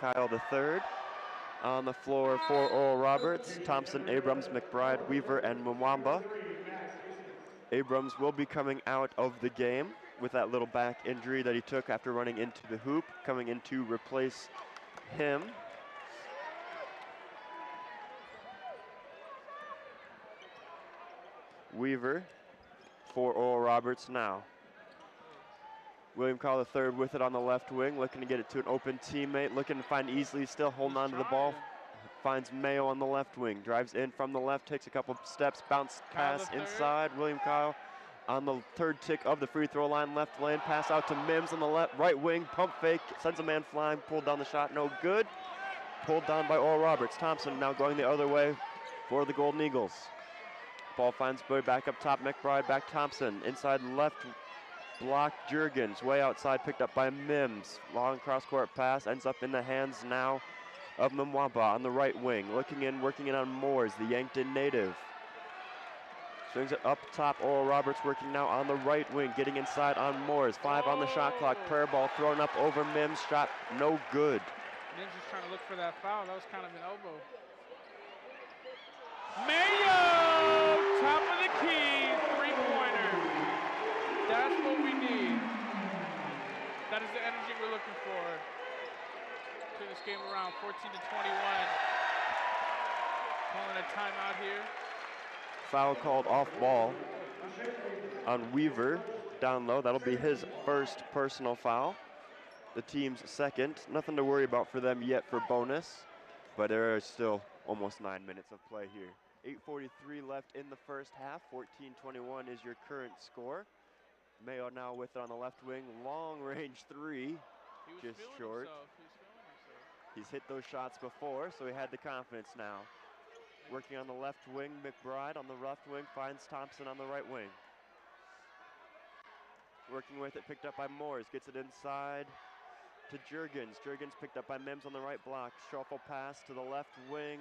Kyle III. On the floor for Oral Roberts, Thompson, Abrams, McBride, Weaver, and Mwamba. Abrams will be coming out of the game with that little back injury that he took after running into the hoop, coming in to replace him. Weaver for Oral Roberts now. William Kyle III with it on the left wing, looking to get it to an open teammate, looking to find Easley, still holding on to the ball. Finds Mayo on the left wing, drives in from the left, takes a couple steps, bounce pass inside. William Kyle on the third tick of the free throw line, left lane, pass out to Mims on the left, right wing, pump fake, sends a man flying, pulled down the shot, no good. Pulled down by Oral Roberts. Thompson now going the other way for the Golden Eagles. Ball finds Boy back up top, McBride, back Thompson, inside left block, Jurgens, way outside, picked up by Mims. Long cross-court pass, ends up in the hands now of Mwamba on the right wing. Looking in, working it on Moores, the Yankton native. Swings it up top, Oral Roberts working now on the right wing, getting inside on Moores. 5 on the shot clock, prayer ball thrown up over Mims, shot no good. Mims just trying to look for that foul, that was kind of an elbow. Mayo, top of the key, three-pointer. That's what we need. That is the energy we're looking for. Turn this game around, 14-21. Calling a timeout here. Foul called off ball on Weaver down low. That'll be his first personal foul. The team's second. Nothing to worry about for them yet for bonus, but there are still almost 9 minutes of play here. 8:43 left in the first half. 14-21 is your current score. Mayo now with it on the left wing. Long range three, just short. He's hit those shots before, so he had the confidence now. Working on the left wing, McBride on the left wing finds Thompson on the right wing. Working with it, picked up by Moores, gets it inside to Jurgens. Jurgens picked up by Mims on the right block. Shuffle pass to the left wing.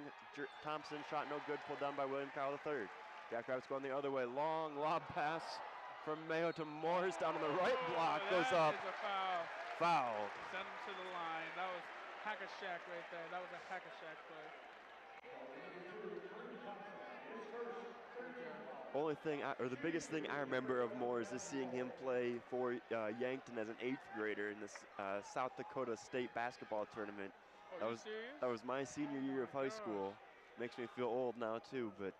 Thompson shot no good, pulled down by William Kyle III. Jackrabbits going the other way. Long lob pass from Mayo to Moores down on the right block. Goes up. Is a foul. Foul. Send him to the line. That was hack-a-shack right there. That was a hack-a-shack play. Only thing, or the biggest thing I remember of Moores is seeing him play for Yankton as an 8th grader in this South Dakota State basketball tournament. Oh, that was my senior year of high school. Makes me feel old now too, but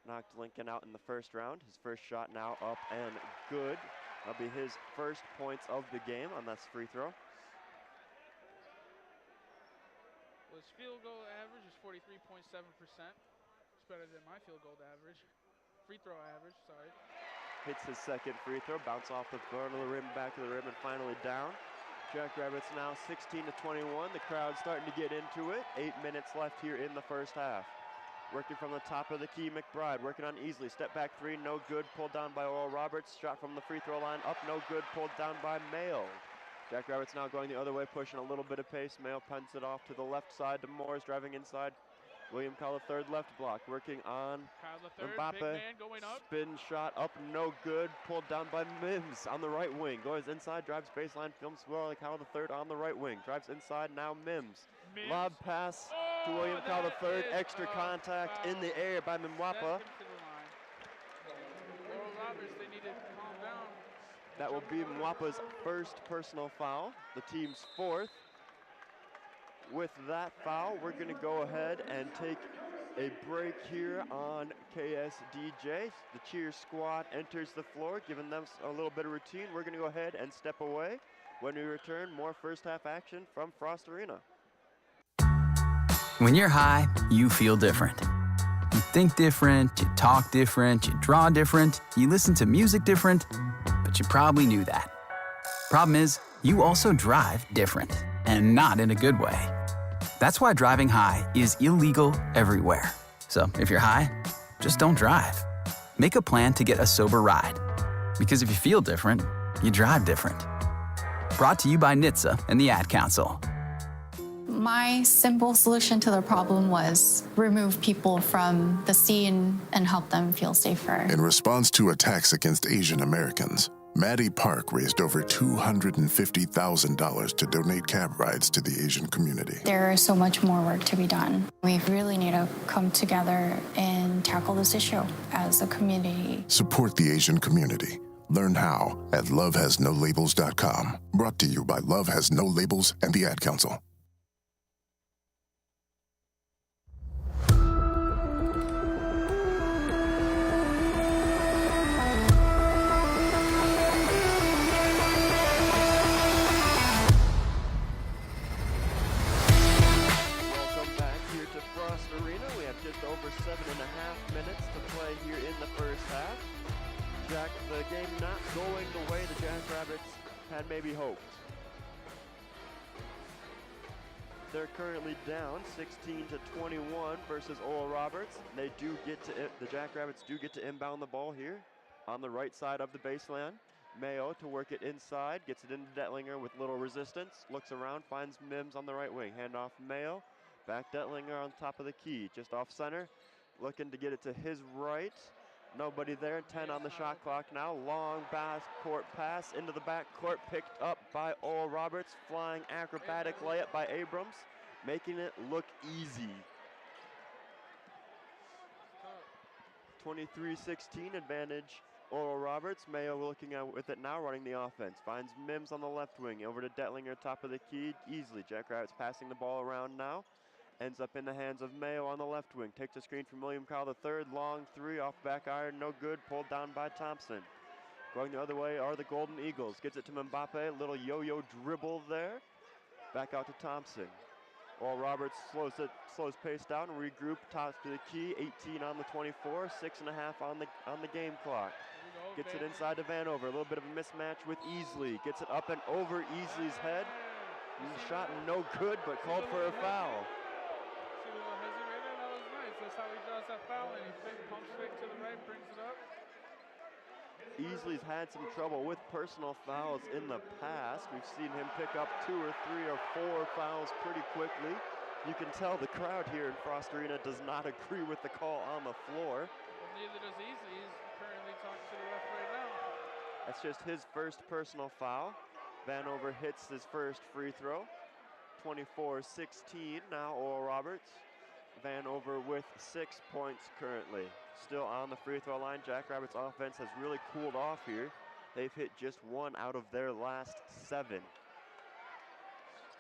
knocked Lincoln out in the first round. His first shot now up and good. That'll be his first points of the game on that free throw. Well, his field goal average is 43.7%. Better than my field goal average. Free throw average, sorry. Hits his second free throw, bounce off the front of the rim, back of the rim, and finally down. Jackrabbits now 16-21. The crowd starting to get into it. 8 minutes left here in the first half. Working from the top of the key, McBride working on Easley. Step back three, no good. Pulled down by Oral Roberts. Shot from the free throw line, up, no good. Pulled down by Mayo. Jackrabbits now going the other way, pushing a little bit of pace. Mayo punts it off to the left side to Moores, driving inside. William Kyle III left block, working on Mbappe. Spin shot up, no good. Pulled down by Mims on the right wing. Goes inside, drives baseline, films well. Kyle III on the right wing. Drives inside, now Mims. Lob pass to William Kyle III. Extra contact in the air by Mwamba. That will be Mwapa's first personal foul, the team's fourth. With that foul, we're going to go ahead and take a break here on KSDJ. The cheer squad enters the floor, giving them a little bit of routine. We're going to go ahead and step away. When we return, more first half action from Frost Arena. When you're high, you feel different. You think different, you talk different, you draw different, you listen to music different, but you probably knew that. Problem is, you also drive different, and not in a good way. That's why driving high is illegal everywhere. So if you're high, just don't drive. Make a plan to get a sober ride. Because if you feel different, you drive different. Brought to you by NHTSA and the Ad Council. My simple solution to the problem was remove people from the scene and help them feel safer. In response to attacks against Asian Americans, Maddie Park raised over $250,000 to donate cab rides to the Asian community. There is so much more work to be done. We really need to come together and tackle this issue as a community. Support the Asian community. Learn how at lovehasnolabels.com. Brought to you by Love Has No Labels and the Ad Council. Over 7.5 minutes to play here in the first half. Jack, the game not going the way the Jackrabbits had maybe hoped. They're currently down 16-21 versus Oral Roberts. The Jackrabbits do get to inbound the ball here on the right side of the baseline. Mayo to work it inside, gets it into Detlinger with little resistance, looks around, finds Mims on the right wing. Handoff Mayo. Back Detlinger on top of the key, just off center, looking to get it to his right. Nobody there, 10 on the shot clock now. Long court pass into the back court, picked up by Oral Roberts. Flying acrobatic layup by Abrams, making it look easy. 23-16 advantage, Oral Roberts. Mayo looking out with it now, running the offense. Finds Mims on the left wing, over to Detlinger, top of the key, easily. Jackrabbits passing the ball around now. Ends up in the hands of Mayo on the left wing. Takes a screen from William Kyle III. Long three off back iron. No good. Pulled down by Thompson. Going the other way are the Golden Eagles. Gets it to Mbappe. Little yo-yo dribble there. Back out to Thompson. Oral Roberts slows pace down. Regroup. Tops to the key. 18 on the 24. 6.5 on the game clock. Gets it inside to Vanover. A little bit of a mismatch with Easley. Gets it up and over Easley's head. Shot no good, but called for a foul. That's how he draws that foul, and he pumps fake to the right, brings it up. Easley's had some trouble with personal fouls in the past. We've seen him pick up 2 or 3 or 4 fouls pretty quickly. You can tell the crowd here in Frost Arena does not agree with the call on the floor. Well, neither does Easley. He's currently talking to the ref right now. That's just his first personal foul. Vanover hits his first free throw. 24-16 now, Oral Roberts. Vanover with 6 points currently. Still on the free throw line. Jackrabbits offense has really cooled off here. They've hit just 1 out of their last 7.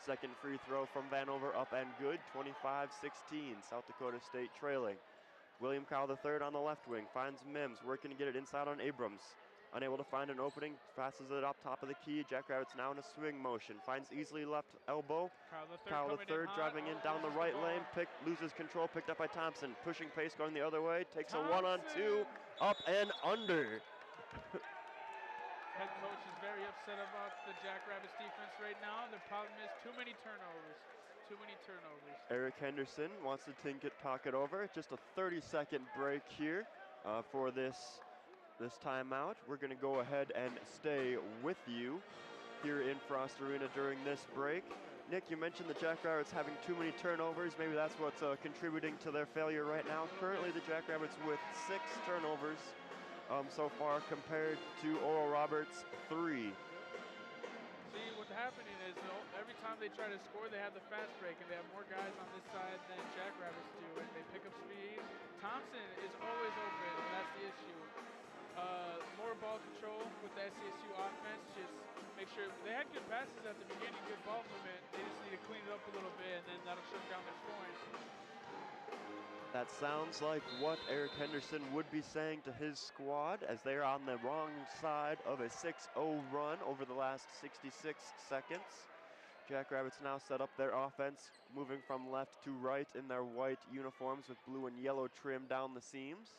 Second free throw from Vanover up and good. 25-16, South Dakota State trailing. William Kyle III on the left wing. Finds Mims, working to get it inside on Abrams. Unable to find an opening, passes it up top of the key. Jackrabbits now in a swing motion. Finds easily left elbow. Kyle III driving in down the right lane. Loses control, picked up by Thompson. Pushing pace going the other way. Takes a 1-on-2, up and under. Head coach is very upset about the Jackrabbits defense right now. The problem is too many turnovers. Eric Henderson wants to talk it over. Just a 30-second break here for this timeout. We're going to go ahead and stay with you here in Frost Arena during this break. Nick, you mentioned the Jackrabbits having too many turnovers. Maybe that's what's contributing to their failure right now. Currently, the Jackrabbits with 6 turnovers so far compared to Oral Roberts' 3. See, what's happening is every time they try to score, they have the fast break, and they have more guys on this side than Jackrabbits do, and they pick up speed. Thompson is always open, and that's the issue. More ball control with the SCSU offense. Just make sure they had good passes at the beginning, good ball movement. They just need to clean it up a little bit, and then that'll shut down their scoring. That sounds like what Eric Henderson would be saying to his squad as they're on the wrong side of a 6-0 run over the last 66 seconds. Jackrabbits now set up their offense, moving from left to right in their white uniforms with blue and yellow trim down the seams.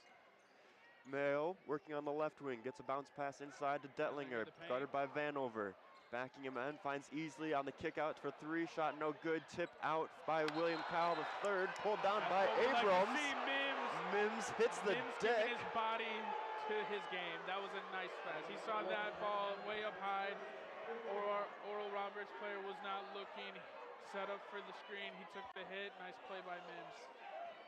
Mayo working on the left wing, gets a bounce pass inside to Detlinger, guarded by Vanover. Backing him in, finds Easley on the kick out for 3, shot no good, tipped out by William Kyle III, pulled down by Abrams. Mims hits the deck. His body to his game. That was a nice pass. He saw that ball way up high. Oral Roberts player was not looking, set up for the screen. He took the hit. Nice play by Mims.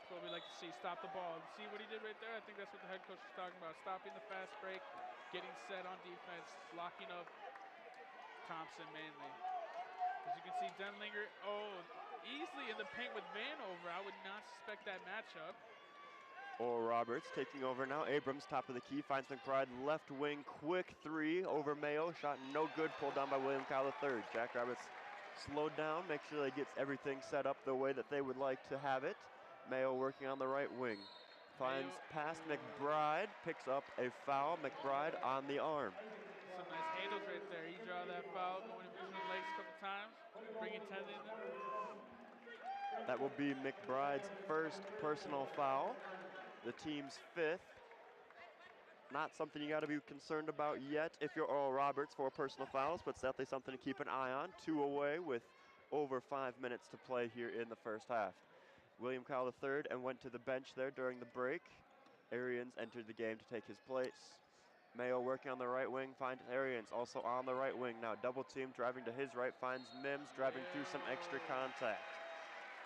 That's what we like to see. Stop the ball. See what he did right there? I think that's what the head coach was talking about. Stopping the fast break. getting set on defense, locking up Thompson mainly. As you can see, Denlinger, easily in the paint with Vanover. I would not suspect that matchup. Oral Roberts taking over now. Abrams, top of the key, finds McBride, left wing, quick three over Mayo. Shot no good, pulled down by William Kyle III. Jackrabbits slowed down, make sure they get everything set up the way that they would like to have it. Mayo working on the right wing. Finds past McBride, picks up a foul. McBride on the arm. Some nice handles right there. He draw that foul, going in between the legs a couple times, bringing 10 in. That will be McBride's first personal foul, the team's 5th. Not something you got to be concerned about yet if you're Oral Roberts for personal fouls, but definitely something to keep an eye on. 2 away with over 5 minutes to play here in the first half. William Kyle III and went to the bench there during the break. Arians entered the game to take his place. Mayo working on the right wing, finds Arians also on the right wing. Now double team, driving to his right, finds Mims, driving through some extra contact.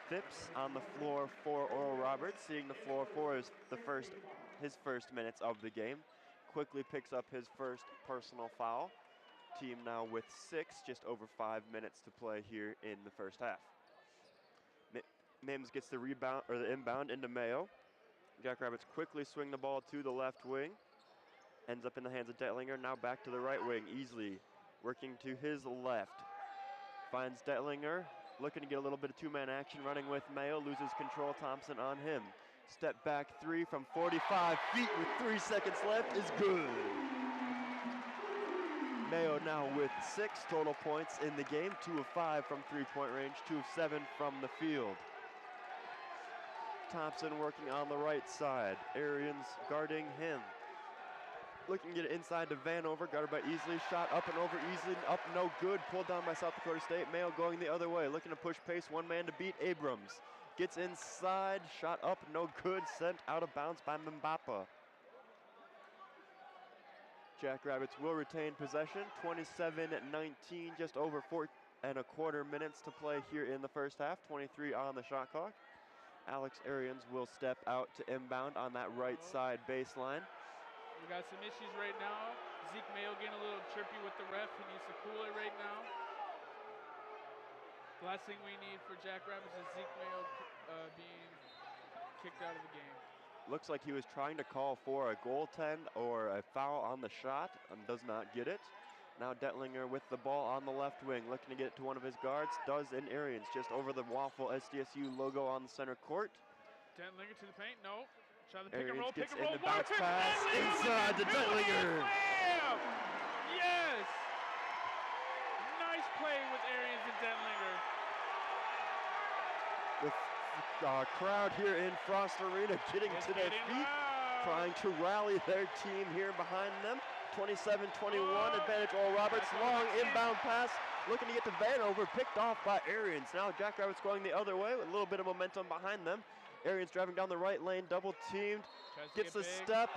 Phipps on the floor for Oral Roberts, seeing the floor for his first minutes of the game. Quickly picks up his first personal foul. Team now with 6, just over 5 minutes to play here in the first half. Mims gets the rebound or the inbound into Mayo. Jackrabbits quickly swing the ball to the left wing. Ends up in the hands of Detlinger. Now back to the right wing. Easily working to his left. Finds Detlinger. Looking to get a little bit of two-man action, running with Mayo. Loses control. Thompson on him. Step back three from 45 feet with 3 seconds left is good. Mayo now with 6 total points in the game. 2 of 5 from three-point range. 2 of 7 from the field. Thompson working on the right side. Arians guarding him. Looking to get it inside to Vanover, guarded by Easley. Shot up and over Easley, up no good. Pulled down by South Dakota State. Mayo going the other way, looking to push pace. One man to beat Abrams. Gets inside, shot up, no good. Sent out of bounds by Mbapa. Jackrabbits will retain possession. 27-19, just over 4.25 minutes to play here in the first half. 23 on the shot clock. Alex Arians will step out to inbound on that right side baseline. We got some issues right now. Zeke Mayo getting a little chirpy with the ref. He needs to cool it right now. The last thing we need for Jackrabbits is Zeke Mayo being kicked out of the game. Looks like he was trying to call for a goaltend or a foul on the shot and does not get it. Now Detlinger with the ball on the left wing, looking to get it to one of his guards. Does in Arians, just over the Waffle SDSU logo on the center court. Detlinger to the paint, no. Try the pick and Arians roll, gets pick and roll. in the bounce pass inside to Detlinger. Yes! Nice play with Arians and Detlinger. The crowd here in Frost Arena getting to their feet, trying to rally their team here behind them. 27-21, advantage Oral Roberts. Long inbound pass, looking to get to Vanover, picked off by Arians. Now Jackrabbits going the other way with a little bit of momentum behind them. Arians driving down the right lane, double teamed, gets a step,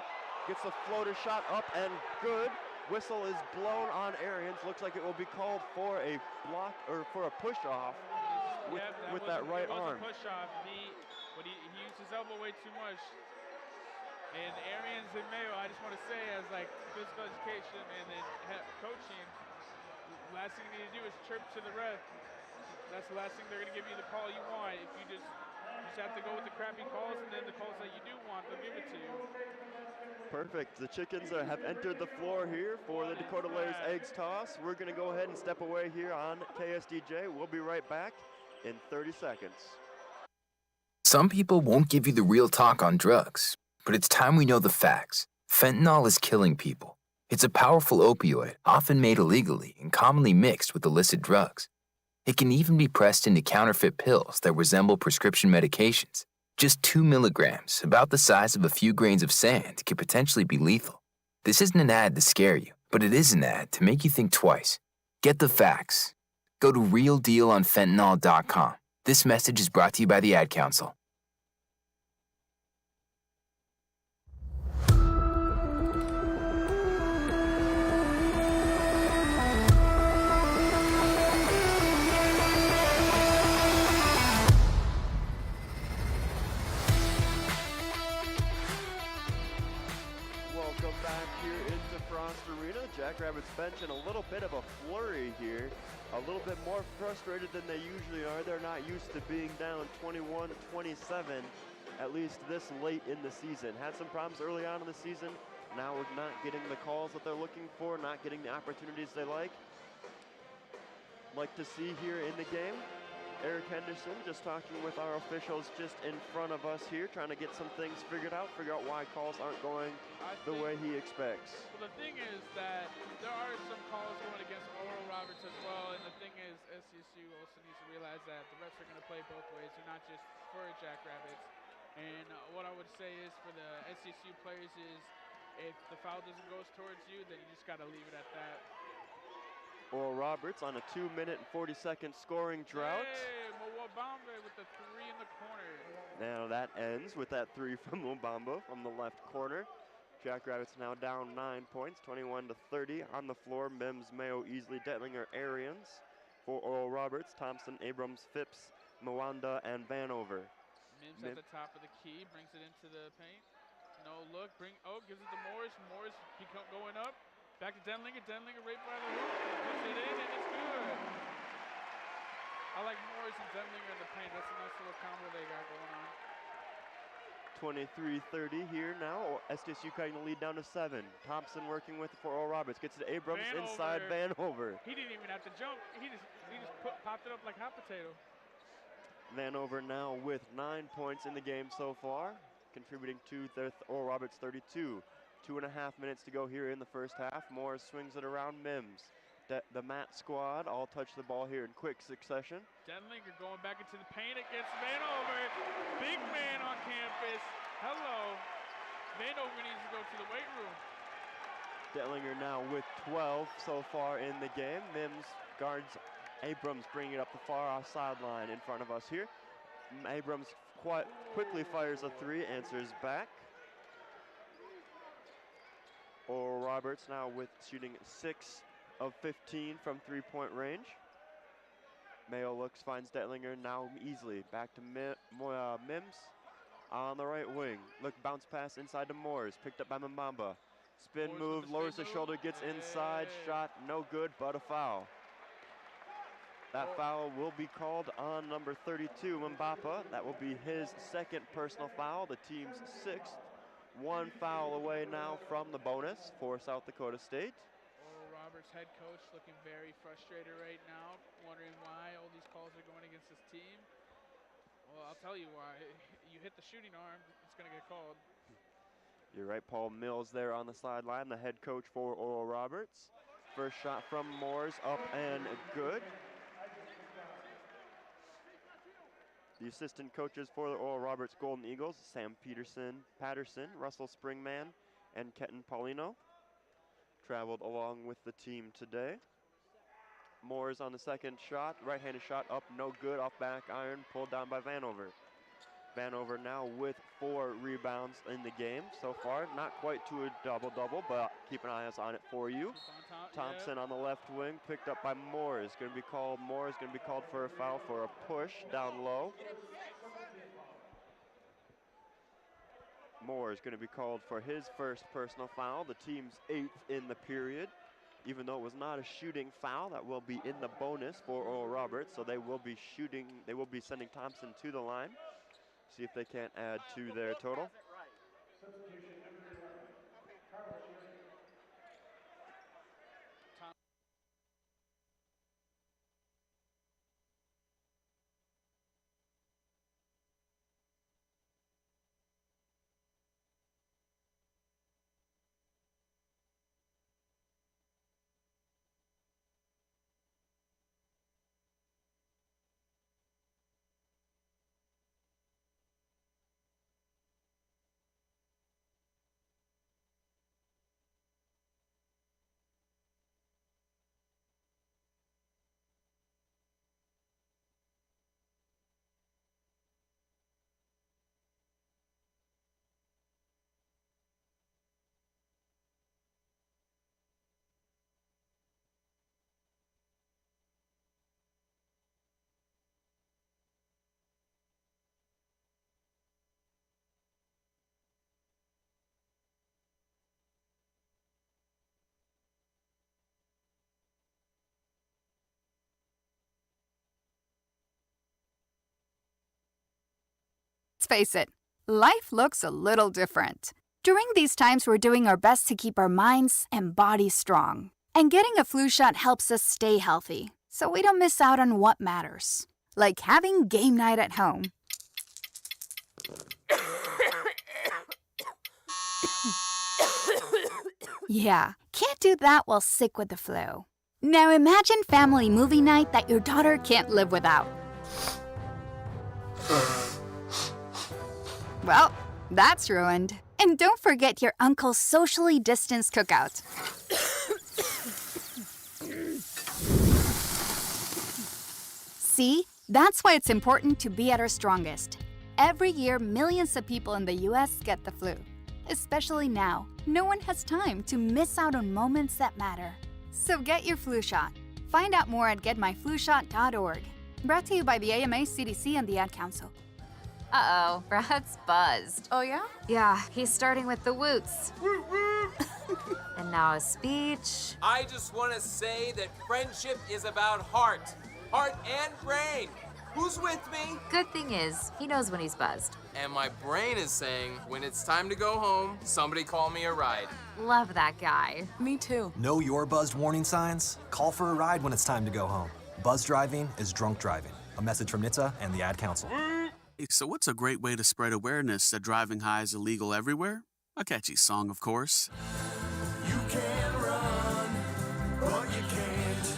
gets a floater shot up and good. Whistle is blown on Arians. Looks like it will be called for a block or for a push off with that right arm. Push off. He used his elbow way too much. And Arians and Mayo, I just want to say, as like physical education and then coaching, the last thing you need to do is chirp to the ref. That's the last thing they're going to give you the call you want. If you just have to go with the crappy calls, and then the calls that you do want, they'll give it to you. Perfect. The Chickens have entered the floor here for the Dakota Layers Eggs toss. We're going to go ahead and step away here on KSDJ. We'll be right back in 30 seconds. Some people won't give you the real talk on drugs, but it's time we know the facts. Fentanyl is killing people. It's a powerful opioid, often made illegally and commonly mixed with illicit drugs. It can even be pressed into counterfeit pills that resemble prescription medications. Just 2 milligrams, about the size of a few grains of sand, could potentially be lethal. This isn't an ad to scare you, but it is an ad to make you think twice. Get the facts. Go to realdealonfentanyl.com. This message is brought to you by the Ad Council. Welcome back here into Frost Roberts bench in a little bit of a flurry here. A little bit more frustrated than they usually are. They're not used to being down 21-27, at least this late in the season. Had some problems early on in the season. Now we're not getting the calls that they're looking for, not getting the opportunities they like to see here in the game. Eric Henderson just talking with our officials just in front of us here, trying to get some things figured out, figure out why calls aren't going the way he expects. Well, the thing is that there are some calls going against Oral Roberts as well, and the thing is SCSU also needs to realize that the refs are going to play both ways. They're not just for Jackrabbits. And what I would say is for the SCSU players is if the foul doesn't go towards you, then you just got to leave it at that. Oral Roberts on a 2-minute and 40-second scoring drought. Hey, Mwabambe with the 3 in the corner. Now that ends with that 3 from Mwabambe from the left corner. Jackrabbits now down 9 points, 21-30 on the floor. Mims, Mayo, Easley, Detlinger, Arians. For Oral Roberts, Thompson, Abrams, Phipps, Mwanda, and Vanover. Mims at the top of the key, brings it into the paint. No look, gives it to Morris. Morris going up. Back to Denlinger. Denlinger right by the hoop. Puts it in, and it's good. I like Morris and Denlinger in the paint. That's a nice little combo they got going on. 23-30 here now. SDSU cutting the lead down to 7. Thompson working with it for Oral Roberts. Gets to Abrams inside Vanover. He didn't even have to jump. He just popped it up like hot potato. Vanover now with 9 points in the game so far, contributing to Oral Roberts 32. 2.5 minutes to go here in the first half. Morris swings it around Mims. The Matt squad all touch the ball here in quick succession. Denlinger going back into the paint against Vanover. Big man on campus. Hello. Vanover needs to go to the weight room. Detlinger now with 12 so far in the game. Mims guards Abrams, bringing it up the far off sideline in front of us here. Abrams quite quickly fires a 3, answers back. Oral Roberts now with shooting 6 of 15 from 3-point range. Mayo looks, finds Detlinger, now easily. Back to Mims on the right wing. Look, bounce pass inside to Moores, picked up by Mbamba. Spin move, lowers the shoulder, gets inside, shot no good, but a foul. That foul will be called on number 32, Mbapa. That will be his second personal foul, the team's 6th. 1 foul away now from the bonus for South Dakota State. Oral Roberts head coach looking very frustrated right now, wondering why all these calls are going against his team. Well, I'll tell you why. You hit the shooting arm, it's going to get called. You're right, Paul Mills there on the sideline, the head coach for Oral Roberts. First shot from Moores, up and good. The assistant coaches for the Oral Roberts Golden Eagles, Sam Patterson, Russell Springman, and Kenton Paulino, traveled along with the team today. Moores on the second shot, right-handed shot up, no good, off back iron, pulled down by Vanover. Vanover now with 4 rebounds in the game so far. Not quite to a double-double, but keep an eye on it for you. Thompson on the left wing, picked up by Moores. Moore is going to be called for a foul for a push down low. Moore is going to be called for his first personal foul, the team's 8th in the period. Even though it was not a shooting foul, that will be in the bonus for Oral Roberts, so they will be sending Thompson to the line. See if they can't add to their total. Let's face it, life looks a little different. During these times, we're doing our best to keep our minds and bodies strong. And getting a flu shot helps us stay healthy, so we don't miss out on what matters. Like having game night at home. Yeah, can't do that while sick with the flu. Now imagine family movie night that your daughter can't live without. Well, that's ruined. And don't forget your uncle's socially distanced cookout. See? That's why it's important to be at our strongest. Every year, millions of people in the U.S. get the flu. Especially now, no one has time to miss out on moments that matter. So get your flu shot. Find out more at getmyflushot.org. Brought to you by the AMA, CDC, and the Ad Council. Uh-oh, Brad's buzzed. Oh, yeah? Yeah, he's starting with the woots. And now a speech. I just want to say that friendship is about heart and brain. Who's with me? Good thing is, he knows when he's buzzed. And my brain is saying, when it's time to go home, somebody call me a ride. Love that guy. Me too. Know your buzzed warning signs? Call for a ride when it's time to go home. Buzz driving is drunk driving. A message from NHTSA and the Ad Council. So what's a great way to spread awareness that driving high is illegal everywhere? A catchy song, of course. You can run, but you can't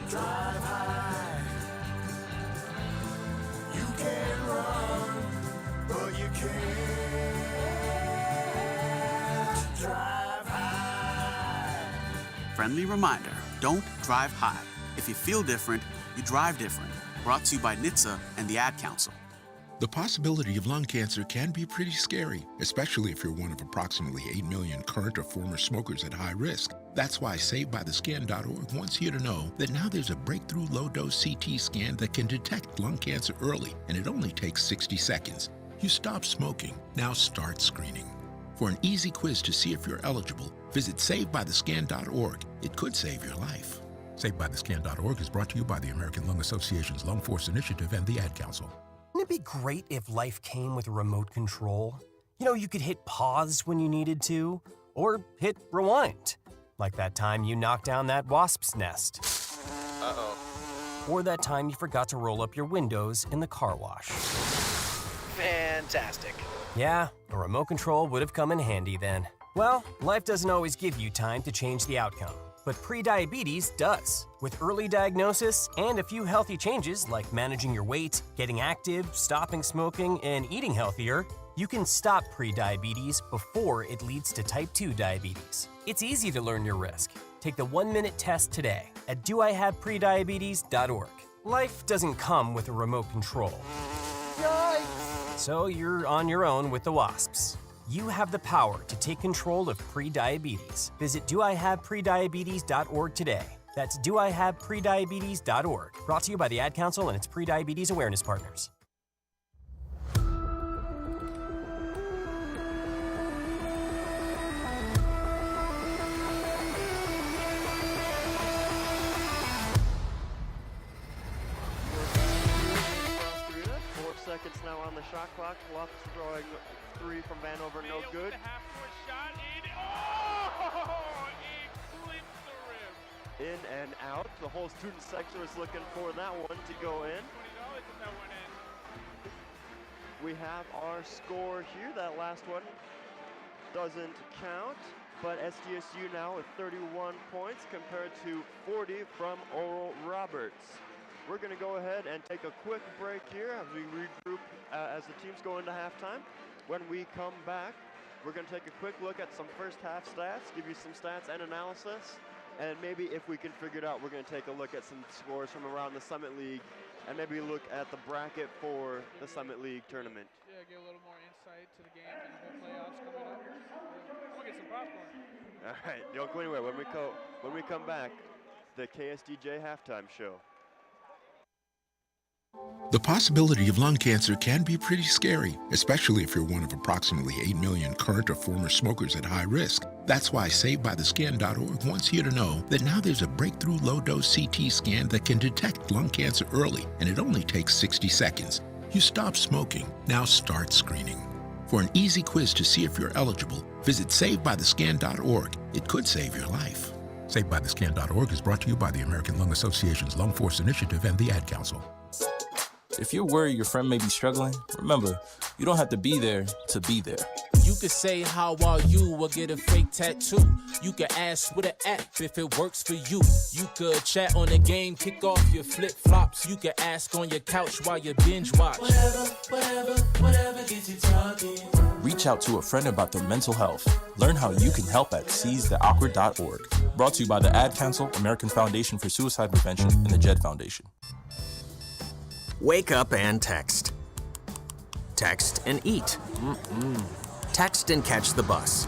drive high. You can run, but you can't drive high. Friendly reminder, don't drive high. If you feel different, you drive different. Brought to you by NHTSA and the Ad Council. The possibility of lung cancer can be pretty scary, especially if you're one of approximately 8 million current or former smokers at high risk. That's why SaveByTheScan.org wants you to know that now there's a breakthrough low-dose CT scan that can detect lung cancer early, and it only takes 60 seconds. You stop smoking, now start screening. For an easy quiz to see if you're eligible, visit SaveByTheScan.org. It could save your life. SaveByTheScan.org is brought to you by the American Lung Association's Lung Force Initiative and the Ad Council. Wouldn't it be great if life came with a remote control? You know, you could hit pause when you needed to, or hit rewind. Like that time you knocked down that wasp's nest. Uh-oh. Or that time you forgot to roll up your windows in the car wash. Fantastic. Yeah, a remote control would have come in handy then. Well, life doesn't always give you time to change the outcome. But prediabetes does. With early diagnosis and a few healthy changes like managing your weight, getting active, stopping smoking, and eating healthier, you can stop prediabetes before it leads to type 2 diabetes. It's easy to learn your risk. Take the 1-minute test today at doihaveprediabetes.org. Life doesn't come with a remote control. Yikes! So you're on your own with the wasps. You have the power to take control of prediabetes. Visit doihaveprediabetes.org today. That's doihaveprediabetes.org. Brought to you by the Ad Council and its prediabetes awareness partners. Seconds now on the shot clock. Luff throwing 3 from Vanover, no good. The half-court shot in. Oh! It clipped the rim. In and out. The whole student section was looking for that one to go in. $20 if that went in. We have our score here. That last one doesn't count, but SDSU now with 31 points compared to 40 from Oral Roberts. We're going to go ahead and take a quick break here as we regroup as the teams go into halftime. When we come back, we're going to take a quick look at some first half stats, give you some stats and analysis, and maybe if we can figure it out, we're going to take a look at some scores from around the Summit League and maybe look at the bracket for the Summit League tournament. Yeah, get a little more insight to the games and the whole playoffs coming up. We'll get some popcorn. All right, don't go anywhere. When we come back, the KSDJ halftime show. The possibility of lung cancer can be pretty scary, especially if you're one of approximately 8 million current or former smokers at high risk. That's why SaveByTheScan.org wants you to know that now there's a breakthrough low-dose CT scan that can detect lung cancer early, and it only takes 60 seconds. You stopped smoking, now start screening. For an easy quiz to see if you're eligible, visit SaveByTheScan.org. It could save your life. SaveByTheScan.org is brought to you by the American Lung Association's Lung Force Initiative and the Ad Council. If you're worried your friend may be struggling, remember, you don't have to be there to be there. You could say, how are you, or get a fake tattoo. You could ask with an app if it works for you. You could chat on the game, kick off your flip-flops. You could ask on your couch while you binge watch. Whatever gets you talking. Reach out to a friend about their mental health. Learn how you can help at seizetheawkward.org. Brought to you by the Ad Council, American Foundation for Suicide Prevention, and the JED Foundation. Wake up and text. Text and eat. Text and catch the bus.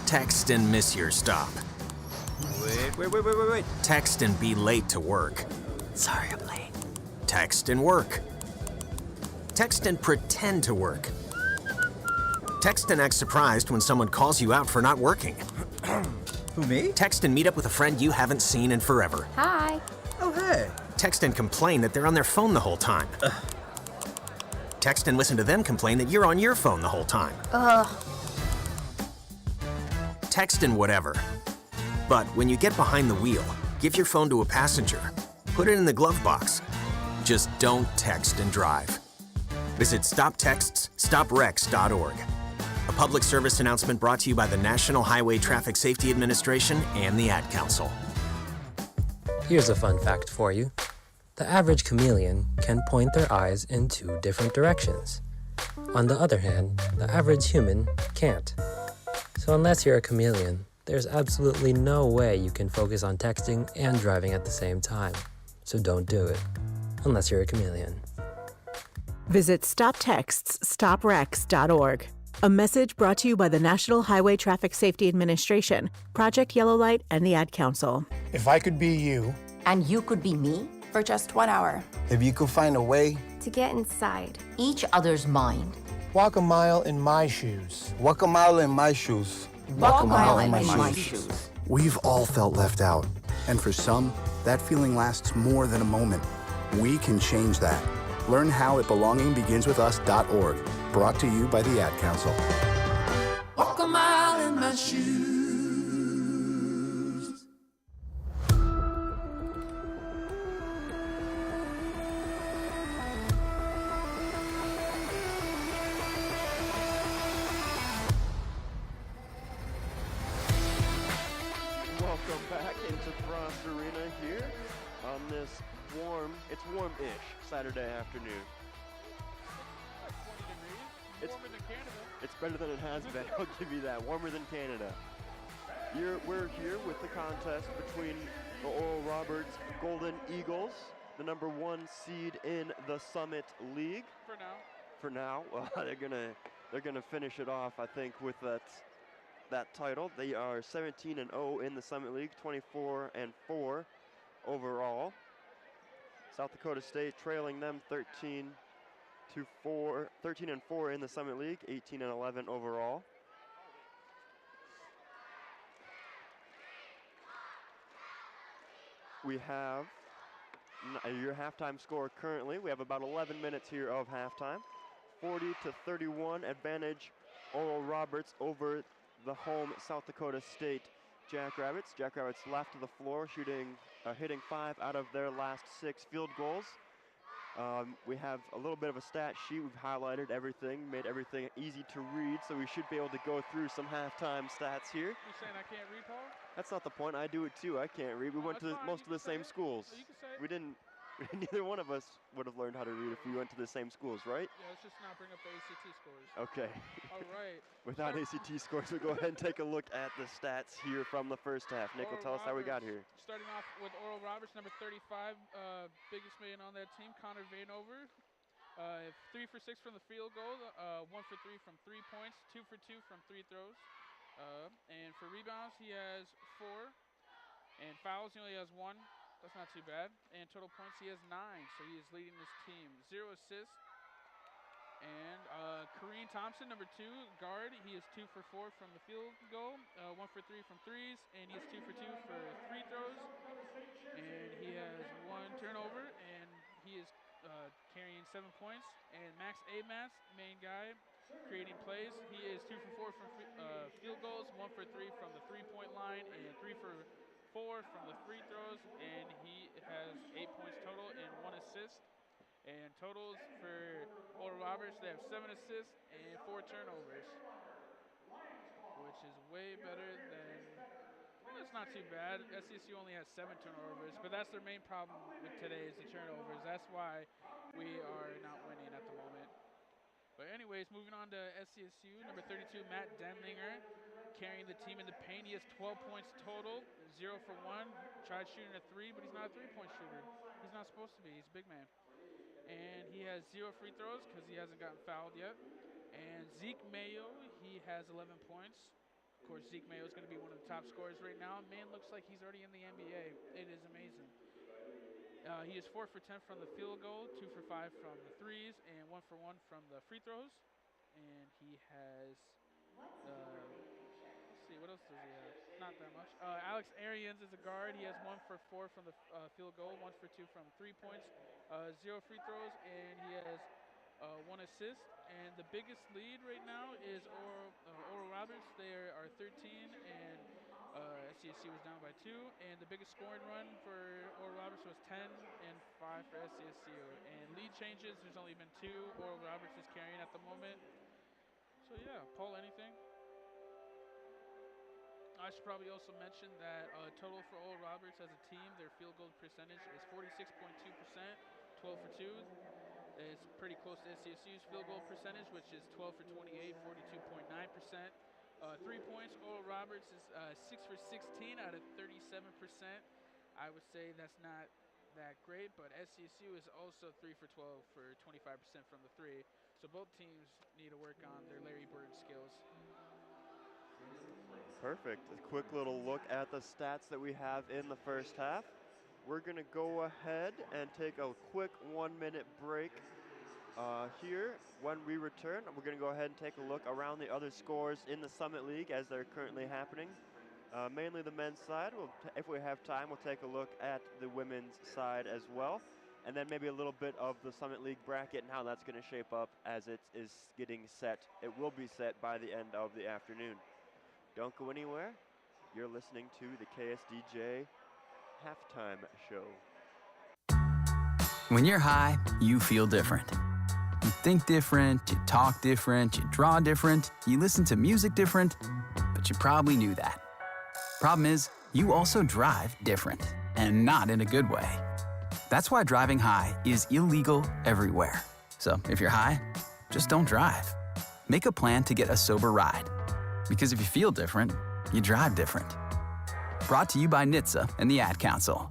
Text and miss your stop. Wait. Text and be late to work. Sorry, I'm late. Text and work. Text and pretend to work. Text and act surprised when someone calls you out for not working. Who, me? Text and meet up with a friend you haven't seen in forever. Hi. Oh, hey. Text and complain that they're on their phone the whole time. Text and listen to them complain that you're on your phone the whole time. Text and whatever. But when you get behind the wheel, give your phone to a passenger. Put it in the glove box. Just don't text and drive. Visit StopTextsStopWrecks.org. A public service announcement brought to you by the National Highway Traffic Safety Administration and the Ad Council. Here's a fun fact for you. The average chameleon can point their eyes in 2 different directions. On the other hand, the average human can't. So unless you're a chameleon, there's absolutely no way you can focus on texting and driving at the same time. So don't do it, unless you're a chameleon. Visit StopTextsStopWrecks.org. A message brought to you by the National Highway Traffic Safety Administration, Project Yellow Light, and the Ad Council. If I could be you. And you could be me? For just 1 hour. If you could find a way. To get inside each other's mind. Walk a mile in my shoes. Walk a mile in my shoes. Walk a mile in my shoes. We've all felt left out. And for some, that feeling lasts more than a moment. We can change that. Learn how at belongingbeginswithus.org. Brought to you by the Ad Council. Walk a mile in my shoes. Welcome back into Frost Arena here on this warm-ish Saturday afternoon. It's better than it has been, I'll give you that. Warmer than Canada. We're here with the contest between the Oral Roberts Golden Eagles, the #1 seed in the Summit League. For now, well, they're gonna finish it off, I think, with that title. They are 17-0 in the Summit League, 24-4 overall. South Dakota State trailing them 13-4 in the Summit League, 18-11 overall. We have your halftime score currently. We have about 11 minutes here of halftime. 40-31 advantage Oral Roberts over the home South Dakota State Jackrabbits. Jackrabbits left of the floor, hitting 5 out of their last 6 field goals. We have a little bit of a stat sheet. We've highlighted everything, made everything easy to read, so we should be able to go through some halftime stats here. You saying I can't read, Paul? That's not the point. I do it too. I can't read. We went to most of the same schools. We didn't. Neither one of us would have learned how to read if we went to the same schools, right? Yeah, let's just not bring up the ACT scores. Okay. All right. Without ACT scores, we'll go ahead and take a look at the stats here from the first half. Nick will tell us how we got here. Starting off with Oral Roberts, number 35, biggest man on that team, Connor Vanover. 3 for 6 from the field goal, 1 for 3 from 3 points, 2 for 2 from 3 throws. And for rebounds, he has 4. And fouls, he only has 1. That's not too bad. And total points, he has 9. So he is leading this team. 0 assists. And Kareem Thompson, number 2, guard. He is 2 for 4 from the field goal, 1 for 3 from threes, and he is 2 for 2 for free throws. And he has 1 turnover, and he is carrying 7 points. And Max Amas, main guy, creating plays. He is 2 for 4 from field goals, 1 for 3 from the three-point line, and 3 for 4 from the free throws. And he has 8 points total and 1 assist. And totals for Oral Roberts, they have 7 assists and 4 turnovers, which is way better than, well, it's not too bad. SCSU only has 7 turnovers, but that's their main problem with today is the turnovers. That's why we are not winning at the moment. But anyways, moving on to SCSU, number 32, Matt Denlinger, carrying the team in the paint. He has 12 points total, 0 for 1. Tried shooting a 3, but he's not a three-point shooter. He's not supposed to be. He's a big man. And he has 0 free throws because he hasn't gotten fouled yet. And Zeke Mayo, he has 11 points. Of course, Zeke Mayo is going to be one of the top scorers right now. Man looks like he's already in the NBA. It is amazing. He is 4 for 10 from the field goal, 2 for 5 from the threes, and 1 for 1 from the free throws. And he has, let's see, what else does he have? Not that much. Alex Arians is a guard. He has 1 for 4 from the field goal, 1 for 2 from 3 points, 0 free throws, and he has 1 assist. And the biggest lead right now is Oral Roberts. They are 13, and SCSU was down by 2. And the biggest scoring run for Oral Roberts was 10 and 5 for SCSU. And lead changes, there's only been 2. Oral Roberts is carrying at the moment. So yeah, Paul, anything? I should probably also mention that total for Oral Roberts as a team, their field goal percentage is 46.2%, 12 for 2. It's pretty close to SCSU's field goal percentage, which is 12 for 28, 42.9%. 3 points, Oral Roberts is 6 for 16 out of 37%. I would say that's not that great, but SCSU is also 3 for 12 for 25% from the 3. So both teams need to work on their Larry Bird skills. Perfect. A quick little look at the stats that we have in the first half. We're going to go ahead and take a quick 1-minute break here. When we return, we're going to go ahead and take a look around the other scores in the Summit League as they're currently happening. Mainly the men's side. If we have time, we'll take a look at the women's side as well. And then maybe a little bit of the Summit League bracket and how that's going to shape up as it is getting set. It will be set by the end of the afternoon. Don't go anywhere. You're listening to the KSDJ halftime show. When you're high, you feel different. You think different, you talk different, you draw different, you listen to music different, but you probably knew that. Problem is, you also drive different, and not in a good way. That's why driving high is illegal everywhere. So if you're high, just don't drive. Make a plan to get a sober ride. Because if you feel different, you drive different. Brought to you by NHTSA and the Ad Council.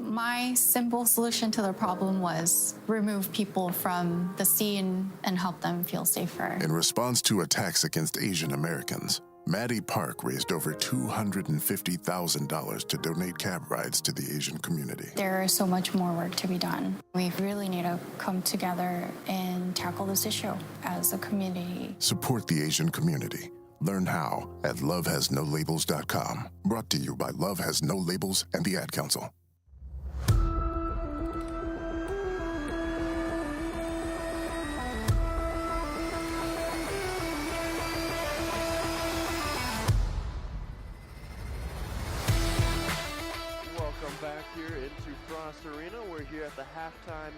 My simple solution to the problem was remove people from the scene and help them feel safer. In response to attacks against Asian Americans, Maddie Park raised over $250,000 to donate cab rides to the Asian community. There is so much more work to be done. We really need to come together and tackle this issue as a community. Support the Asian community. Learn how at lovehasnolabels.com. Brought to you by Love Has No Labels and the Ad Council. Back here into Frost Arena. We're here at the halftime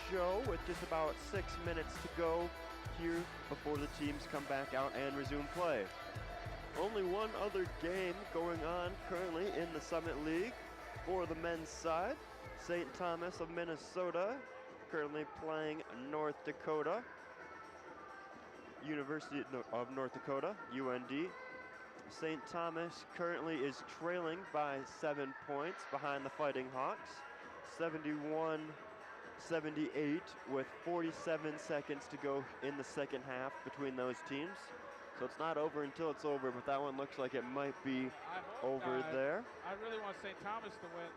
show with just about 6 minutes to go here before the teams come back out and resume play. Only one other game going on currently in the Summit League for the men's side. St. Thomas of Minnesota currently playing North Dakota. University of North Dakota, UND. St. Thomas currently is trailing by 7 points behind the Fighting Hawks, 71-78 with 47 seconds to go in the second half between those teams. So it's not over until it's over, but that one looks like it might be over there. I really want St. Thomas to win.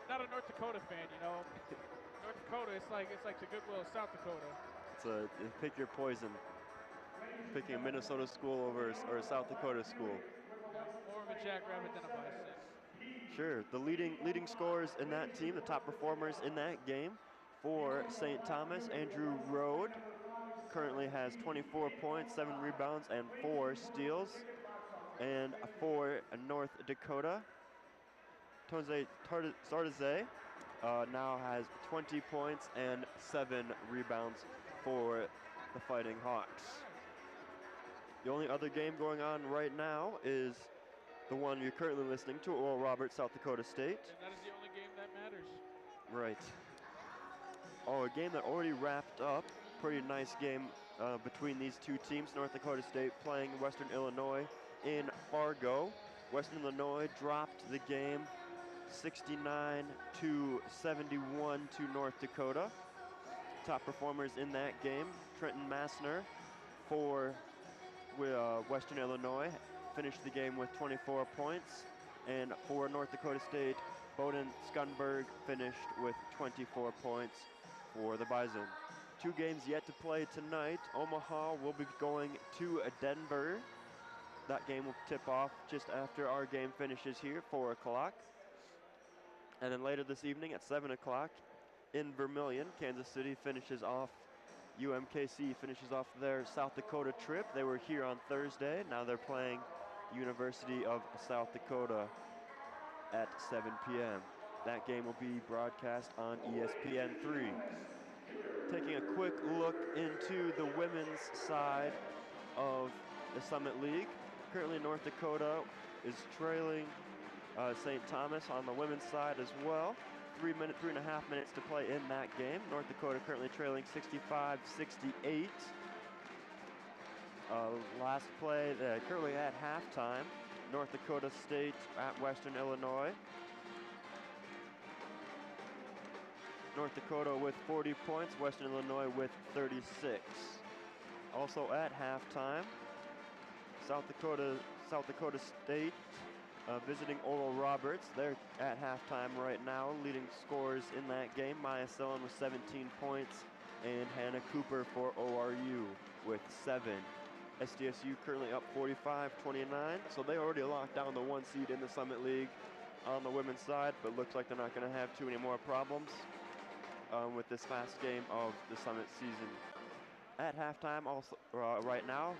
Not a North Dakota fan, you know. North Dakota, it's like the Goodwill of South Dakota. It's a pick your poison. Picking a Minnesota school over or a South Dakota school. More of a Jackrabbit than a Bison. Sure. The leading scorers in that team, the top performers in that game for St. Thomas, Andrew Rode currently has 24 points, 7 rebounds, and 4 steals. And for North Dakota, Tonze Sardaze now has 20 points and 7 rebounds for the Fighting Hawks. The only other game going on right now is the one you're currently listening to, Oral Roberts, South Dakota State. And that is the only game that matters. Right. Oh, a game that already wrapped up. Pretty nice game between these two teams. North Dakota State playing Western Illinois in Fargo. Western Illinois dropped the game 69-71 to North Dakota. Top performers in that game, Trenton Massner for Western Illinois finished the game with 24 points. And for North Dakota State, Bowden Skunberg finished with 24 points for the Bison. 2 games yet to play tonight. Omaha will be going to Denver. That game will tip off just after our game finishes here, 4 o'clock. And then later this evening at 7 o'clock in Vermillion, Kansas City finishes off, UMKC finishes off their South Dakota trip. They were here on Thursday. Now they're playing University of South Dakota at 7 p.m. That game will be broadcast on ESPN3. Taking a quick look into the women's side of the Summit League. Currently North Dakota is trailing St. Thomas on the women's side as well. 3.5 minutes to play in that game. North Dakota currently trailing 65-68. Last play, currently at halftime. North Dakota State at Western Illinois. North Dakota with 40 points, Western Illinois with 36. Also at halftime, South Dakota State visiting Oral Roberts. They're at halftime right now. Leading scorers in that game, Maya Sellen with 17 points and Hannah Cooper for ORU with 7. SDSU currently up 45-29, so they already locked down the 1 seed in the Summit League on the women's side, but looks like they're not going to have too many more problems with this last game of the Summit season. At halftime, also right now,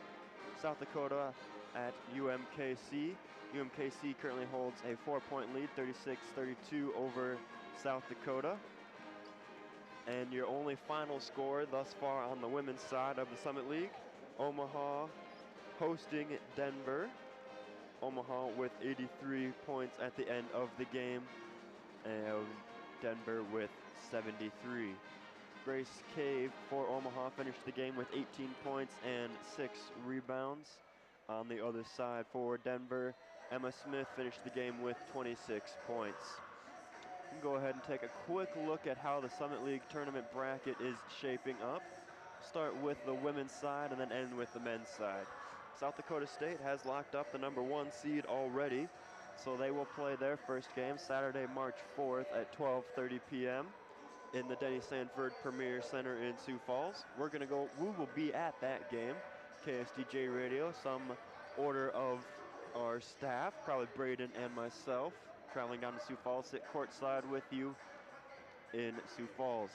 South Dakota at UMKC. UMKC currently holds a 4-point lead, 36-32 over South Dakota. And your only final score thus far on the women's side of the Summit League, Omaha hosting Denver. Omaha with 83 points at the end of the game, and Denver with 73. Grace Cave for Omaha finished the game with 18 points and 6 rebounds. On the other side for Denver, Emma Smith finished the game with 26 points. We can go ahead and take a quick look at how the Summit League tournament bracket is shaping up. Start with the women's side and then end with the men's side. South Dakota State has locked up the number 1 seed already, so they will play their first game Saturday, March 4th at 12:30 p.m. in the Denny Sanford Premier Center in Sioux Falls. We will be at that game. KSDJ Radio, some order of our staff, probably Braden and myself, traveling down to Sioux Falls, sit courtside with you in Sioux Falls.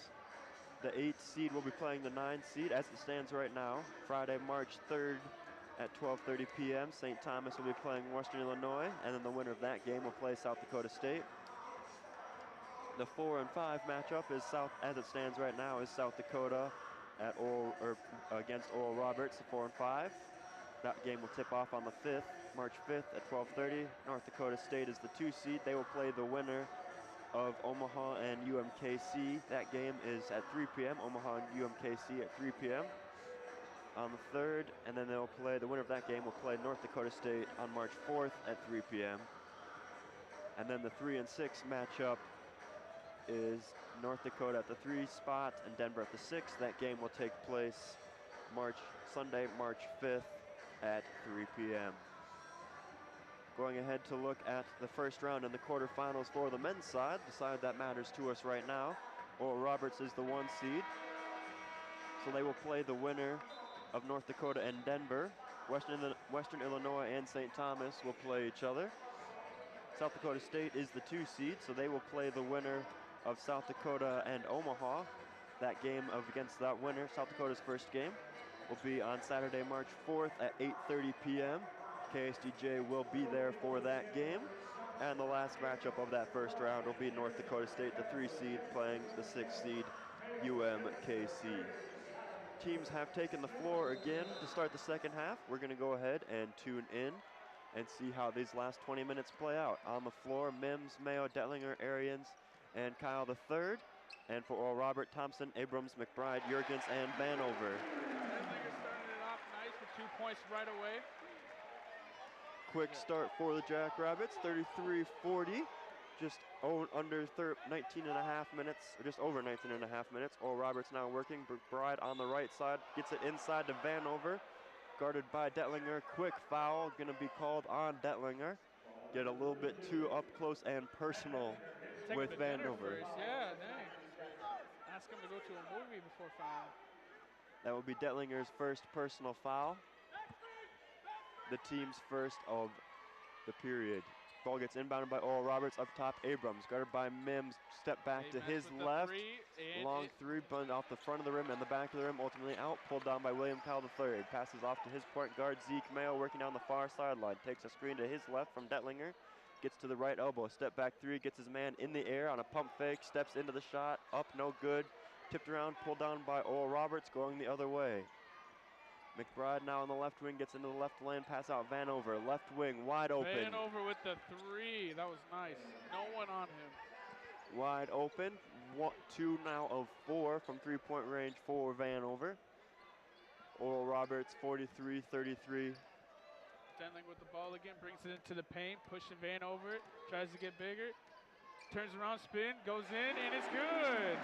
The 8th seed will be playing the 9th seed as it stands right now. Friday, March 3rd at 12:30 p.m. St. Thomas will be playing Western Illinois, and then the winner of that game will play South Dakota State. The 4 and 5 matchup is as it stands right now, is South Dakota at against Oral Roberts, the 4 and 5. That game will tip off on the 5th, March 5th at 12:30. North Dakota State is the 2 seed. They will play the winner of Omaha and UMKC. That game is at 3 p.m. Omaha and UMKC at 3 p.m. on the 3rd, and then they'll play, the winner of that game will play North Dakota State on March 4th at 3 p.m. And then the 3 and 6 matchup is North Dakota at the 3 spot and Denver at the 6. That game will take place Sunday, March 5th at 3 p.m. Going ahead to look at the first round in the quarterfinals for the men's side, the side that matters to us right now. Oral Roberts is the 1 seed, so they will play the winner of North Dakota and Denver. Western Illinois and St. Thomas will play each other. South Dakota State is the 2 seed, so they will play the winner of South Dakota and Omaha. That game against that winner, South Dakota's first game, will be on Saturday, March 4th at 8:30 p.m. KSDJ will be there for that game. And the last matchup of that first round will be North Dakota State, the 3 seed, playing the 6 seed UMKC. Teams have taken the floor again to start the second half. We're going to go ahead and tune in and see how these last 20 minutes play out. On the floor, Mims, Mayo, Detlinger, Arians, and Kyle III. And for Oral Robert, Thompson, Abrams, McBride, Jurgens, and Vanover. Detlinger started it off nice with 2 points right away. Quick start for the Jackrabbits, 33-40. Just under 19 and a half minutes, or just over 19 and a half minutes. Oral Roberts now working. McBride on the right side, gets it inside to Vanover. Guarded by Detlinger, quick foul, gonna be called on Detlinger. Get a little bit too up close and personal with Vanover. Yeah, dang. Ask him to go to a movie before foul. That will be Detlinger's first personal foul. The team's first of the period. Ball gets inbounded by Oral Roberts up top. Abrams guarded by Mims. Step back to his left. Long three, but off the front of the rim and the back of the rim. Ultimately out, pulled down by William Kyle III. Passes off to his point guard Zeke Mayo, working down the far sideline. Takes a screen to his left from Detlinger. Gets to the right elbow. Step back three, gets his man in the air on a pump fake. Steps into the shot. Up, no good. Tipped around, pulled down by Oral Roberts, going the other way. McBride now on the left wing, gets into the left lane, pass out Vanover, left wing, wide open. Vanover with the 3, that was nice. No one on him. Wide open, 2 now of 4 from 3-point range for Vanover. Oral Roberts, 43-33. Detlinger with the ball again, brings it into the paint, pushing Vanover, tries to get bigger. Turns around, spin, goes in, and it's good.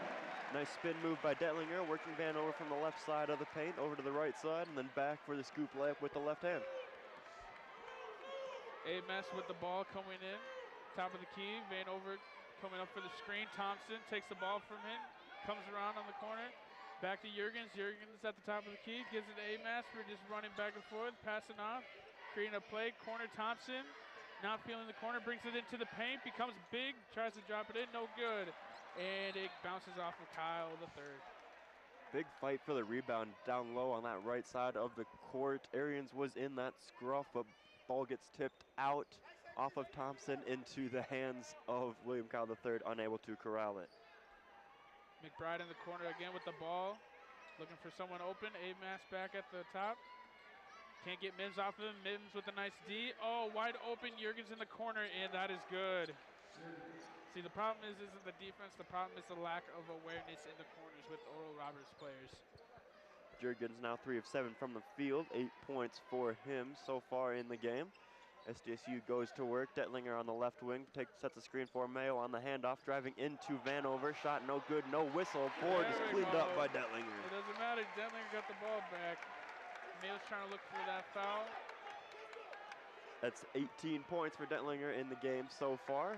Nice spin move by Detlinger, working Vanover from the left side of the paint over to the right side, and then back for the scoop layup with the left hand. Ames with the ball coming in, top of the key. Vanover coming up for the screen. Thompson takes the ball from him, comes around on the corner. Back to Jurgens. Jurgens at the top of the key, gives it to Ames. We're just running back and forth, passing off, creating a play. Corner Thompson, not feeling the corner, brings it into the paint, becomes big, tries to drop it in, no good. And it bounces off of Kyle III. Big fight for the rebound down low on that right side of the court. Arians was in that scruff, but ball gets tipped out off of Thompson into the hands of William Kyle III, unable to corral it. McBride in the corner again with the ball, looking for someone open. Ames back at the top. Can't get Mims off of him. Mims with a nice D. Oh, wide open. Jurgens in the corner, and that is good. See, the problem isn't the defense. The problem is the lack of awareness in the corners with Oral Roberts players. Jurgens now 3 of 7 from the field. 8 points for him so far in the game. SDSU goes to work. Detlinger on the left wing sets a screen for Mayo on the handoff, driving into Vanover. Shot no good, no whistle. Board is cleaned up by Detlinger. It doesn't matter. Detlinger got the ball back. Mayo's trying to look for that foul. That's 18 points for Detlinger in the game so far.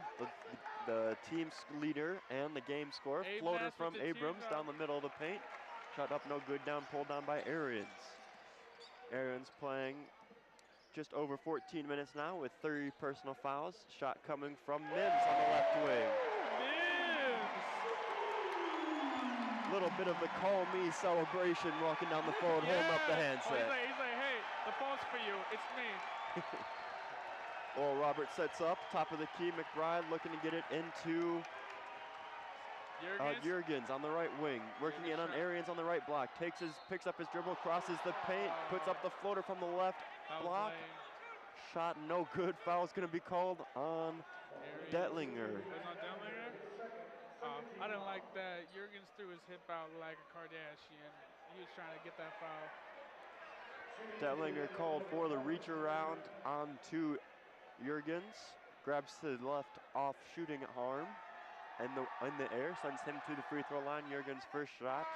The team leader and the game score. Floater from Abrams down the middle of the paint. Shot up, no good, down, pulled down by Arians. Arians playing just over 14 minutes now with 30 personal fouls. Shot coming from Mims on the left wing. Little bit of the call me celebration walking down the floor and holding up the handset. Oh, he's like, hey, the phone's for you. It's me. Oral Roberts sets up, top of the key. McBride looking to get it into Jurgens on the right wing. Working in on Arians on the right block. Picks up his dribble, crosses the paint, puts up the floater from the left block. Shot no good. Foul's going to be called on Detlinger. I didn't like that. Jurgens threw his hip out like a Kardashian. He was trying to get that foul. Detlinger called for the reach around onto Jurgens. Grabs to the left off shooting arm. And in the air, sends him to the free throw line. Jurgens' first shot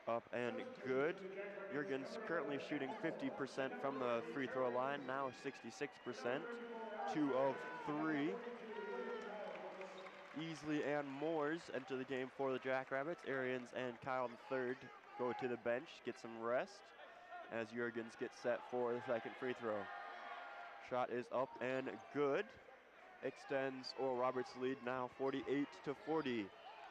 up and good. Jurgens currently shooting 50% from the free throw line, now 66%. 2 of 3. Easley and Moores enter the game for the Jackrabbits. Arians and Kyle III go to the bench, get some rest as Jurgens gets set for the second free throw. Shot is up and good. extends Oral Roberts' lead now 48-40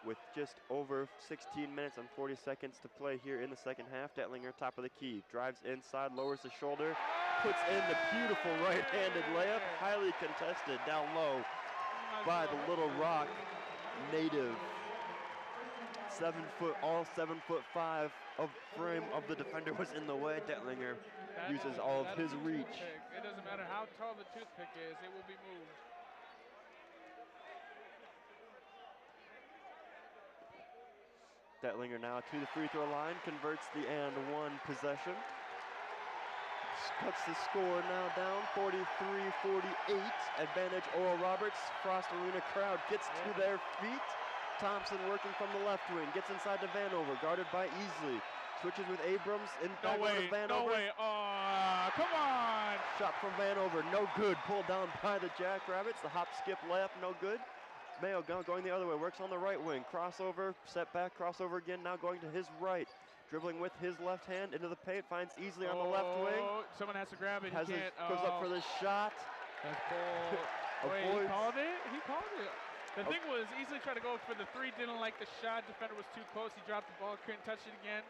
with just over 16 minutes and 40 seconds to play here in the second half. Detlinger, top of the key, drives inside, lowers the shoulder, puts in the beautiful right-handed layup, highly contested down low by the Little Rock native. 7 foot, all 7'5" of frame of the defender was in the way. Detlinger uses all of his reach. It doesn't matter how tall the toothpick is, it will be moved. Detlinger now to the free throw line, converts the and one possession. Cuts the score now down 43-48. Advantage Oral Roberts. Frost Arena crowd gets to their feet. Thompson working from the left wing, gets inside to Vanover, guarded by Easley. Switches with Abrams, in back to Vanover. No way, come on! Shot from Vanover, no good. Pulled down by the Jackrabbits. The hop, skip, layup, no good. Mayo going the other way, works on the right wing. Crossover, set back, crossover again, now going to his right. Dribbling with his left hand into the paint, finds Easley on the left wing. Someone has to grab it, he can't. Goes up for the shot. That's ball. Wait, he called it? He called it. The thing was, Easley tried to go for the three, didn't like the shot. Defender was too close, he dropped the ball, couldn't touch it again.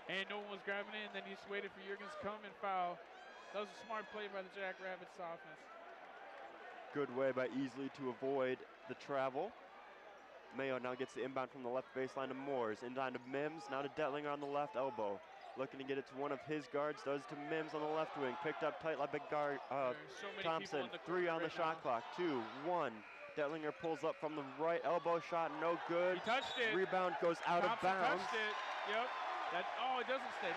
And no one was grabbing it, and then he just waited for Jurgens to come and foul. That was a smart play by the Jackrabbits offense. Good way by Easley to avoid the travel. Mayo now gets the inbound from the left baseline to Moores. Inbound to Mims, now to Detlinger on the left elbow. Looking to get it to one of his guards, does to Mims on the left wing. Picked up tight like big guard Thompson. Three on the shot clock, 2, 1. Detlinger pulls up from the right elbow shot, no good. He touched it. Rebound goes out Thompson of bounds. Touched it. Yep. It doesn't stay.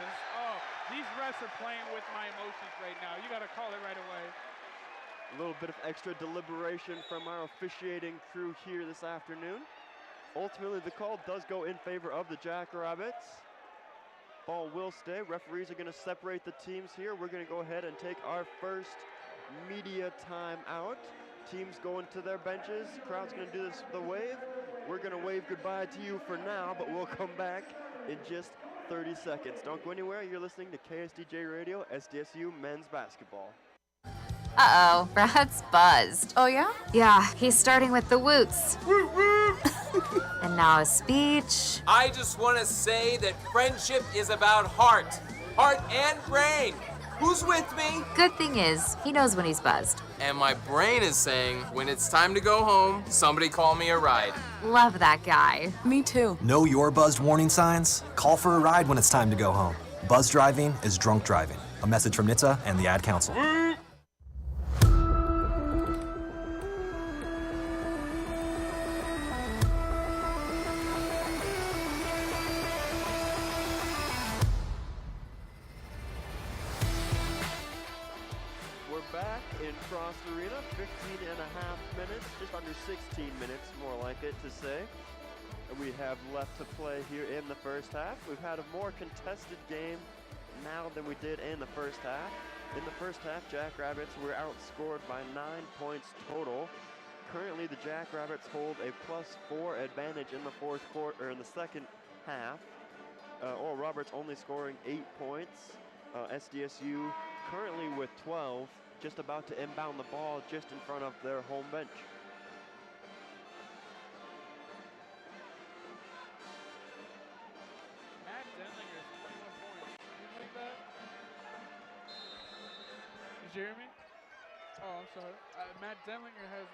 These refs are playing with my emotions right now. You got to call it right away. A little bit of extra deliberation from our officiating crew here this afternoon. Ultimately, the call does go in favor of the Jackrabbits. Ball will stay. Referees are going to separate the teams here. We're going to go ahead and take our first media timeout. Teams going to their benches. Crowd's going to do this the wave. We're going to wave goodbye to you for now, but we'll come back in just 30 seconds. Don't go anywhere. You're listening to KSDJ Radio, SDSU men's basketball. Uh-oh, Brad's buzzed. Oh, yeah? Yeah, he's starting with the woots. And now a speech. I just want to say that friendship is about heart and brain. Who's with me? Good thing is, he knows when he's buzzed. And my brain is saying, when it's time to go home, somebody call me a ride. Love that guy. Me too. Know your buzzed warning signs? Call for a ride when it's time to go home. Buzz driving is drunk driving. A message from NHTSA and the Ad Council. Frost Arena, 15 and a half minutes, just under 16 minutes, more like it to say. We have left to play here in the first half. We've had a more contested game now than we did in the first half. In the first half, Jackrabbits were outscored by 9 points total. Currently, the Jackrabbits hold a +4 advantage in the fourth quarter, or in the second half. Oral Roberts only scoring 8 points. SDSU currently with 12. Just about to inbound the ball just in front of their home bench. Matt Denlinger has 21 points. You think that? Jeremy? Oh, I'm sorry. Matt Denlinger has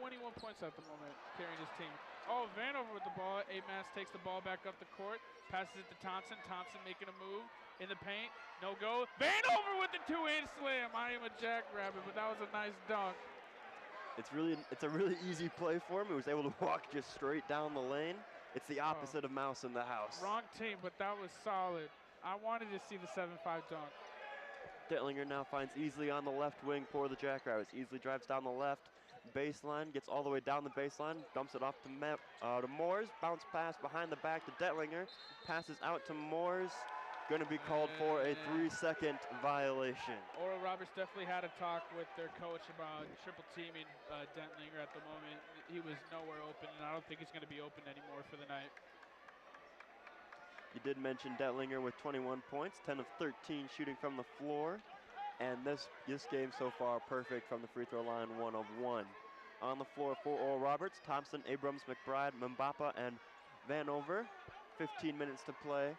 21 points at the moment, carrying his team. Oh, Vanover with the ball. Amass takes the ball back up the court, passes it to Thompson. Thompson making a move in the paint. No go. Vanover with the two-hand slam. I am a Jackrabbit, but that was a nice dunk. It's a really easy play for him. He was able to walk just straight down the lane. It's the opposite of Mouse in the house. Wrong team, but that was solid. I wanted to see the 7-5 dunk. Detlinger now finds Easley on the left wing for the Jackrabbits. Easley drives down the left baseline, gets all the way down the baseline, dumps it off to Moores. Bounce pass behind the back to Detlinger. Passes out to Moores. Going to be called for a 3-second violation. Oral Roberts definitely had a talk with their coach about triple teaming Detlinger at the moment. He was nowhere open, and I don't think he's going to be open anymore for the night. You did mention Detlinger with 21 points, 10 of 13 shooting from the floor. And this game so far, perfect from the free throw line, 1 of 1. on the floor for Oral Roberts. Thompson, Abrams, McBride, Mbapa, and Vanover. 15 minutes to play.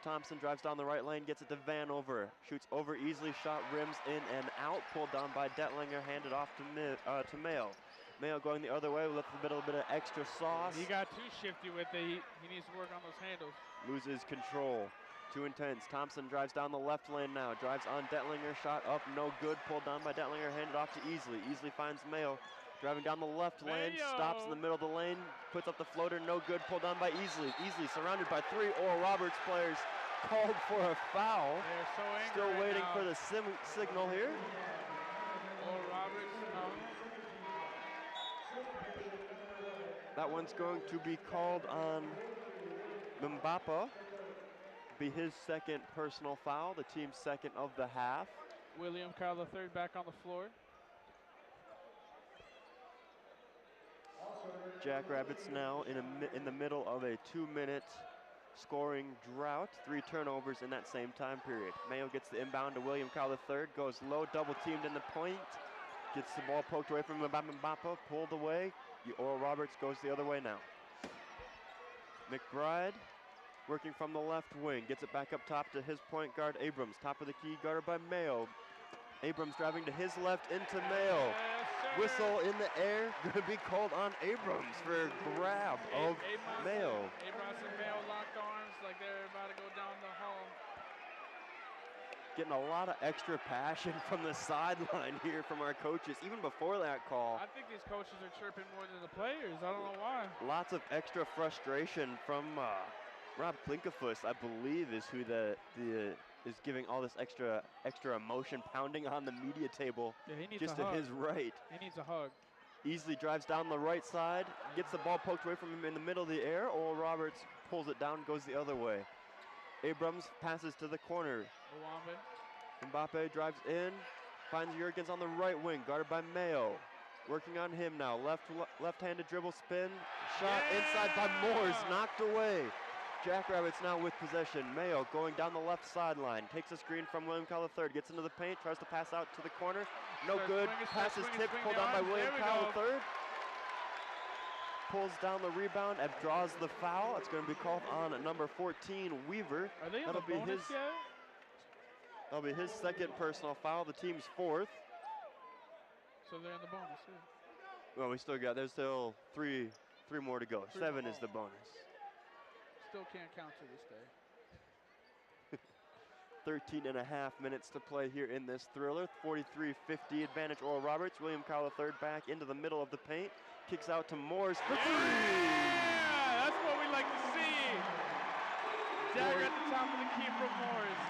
Thompson drives down the right lane, gets it to Vanover. Shoots over easily, shot rims in and out. Pulled down by Detlinger, handed off to Mayo. Mayo going the other way with a little bit of extra sauce. He got too shifty with it. He needs to work on those handles. Loses control. Too intense. Thompson drives down the left lane now. Drives on Detlinger. Shot up, no good. Pulled down by Detlinger. Handed off to Easley. Easley finds Mayo. Driving down the left lane. Stops in the middle of the lane. Puts up the floater. No good. Pulled down by Easley. Easley surrounded by 3 Oral Roberts players. Called for a foul. They're so angry. Still right waiting now. for the signal here. Oral Roberts. That one's going to be called on Mbapa. Be his second personal foul, the team's second of the half. William Kyle III back on the floor. Jackrabbits now in the middle of a 2-minute scoring drought. 3 turnovers in that same time period. Mayo gets the inbound to William Kyle III, goes low, double teamed in the point. Gets the ball poked away from Mbapa, pulled away. Oral Roberts goes the other way now. McBride working from the left wing, gets it back up top to his point guard, Abrams. Top of the key, guarded by Mayo. Abrams driving to his left into Mayo. Yes, whistle in the air, going to be called on Abrams for a grab of Mayo. Abrams and Mayo locked arms like they're about to go down the hall. Getting a lot of extra passion from the sideline here from our coaches, even before that call. I think these coaches are chirping more than the players. I don't know why. Lots of extra frustration from Rob Klinkefus, I believe, is who is giving all this extra emotion, pounding on the media table. Yeah, he needs just a hug. to his right. He needs a hug. Easily drives down the right side, gets the ball poked away from him in the middle of the air. Oral Roberts pulls it down, goes the other way. Abrams passes to the corner. Mbappe drives in, finds Jurgens on the right wing, guarded by Mayo. Working on him now. Left-handed dribble spin. Shot inside by Moores, knocked away. Jackrabbits now with possession. Mayo going down the left sideline. Takes a screen from William Kyle III. Gets into the paint, tries to pass out to the corner. No good. Pass is tipped, pulled down by William Kyle III. Pulls down the rebound and draws the foul. It's going to be called on number 14, Weaver. Are they in the bonus yet? That'll be his second personal foul, the team's fourth. So they're in the bonus, yeah. Well, there's still three more to go. 7 is the bonus. Still can't count to this day. 13 and a half minutes to play here in this thriller. 43-50 advantage Oral Roberts. William Kyle III back into the middle of the paint. Kicks out to Moores for 3. Yeah, that's what we like to see. Dagger at the top of the key from Moores.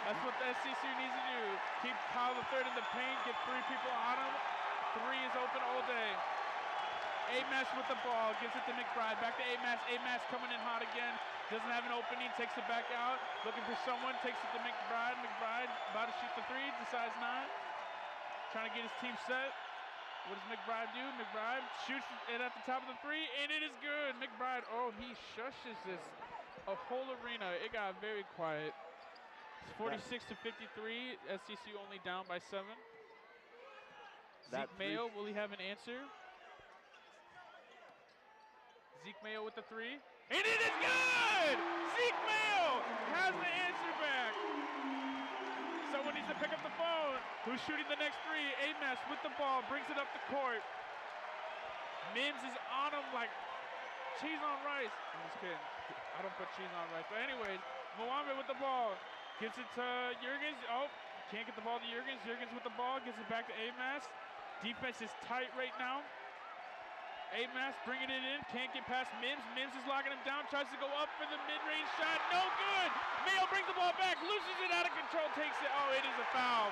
That's what the SCCU needs to do. Keep Kyle III in the paint, get 3 people on him. 3 is open all day. Amash with the ball, gives it to McBride. Back to Amash. Amash coming in hot again. Doesn't have an opening, takes it back out. Looking for someone, takes it to McBride. McBride about to shoot the 3, decides not. Trying to get his team set. What does McBride do? McBride shoots it at the top of the 3, and it is good. McBride, he shushes this a whole arena. It got very quiet. It's 46-53. SCCU only down by 7. Zeke Mayo, will he have an answer? Zeke Mayo with the 3. And it is good! Zeke Mayo has the answer back. Someone needs to pick up the phone. Who's shooting the next 3? Amash with the ball, brings it up the court. Mims is on him like cheese on rice. I'm just kidding. I don't put cheese on rice. But anyways, Mohamed with the ball. Gives it to Jurgens. Can't get the ball to Jurgens. Jurgens with the ball, gives it back to Amash. Defense is tight right now. Amash bringing it in, can't get past Mims. Mims is locking him down, tries to go up for the mid-range shot. No good! Mayo brings the ball back, loses it out of control, takes it. It is a foul.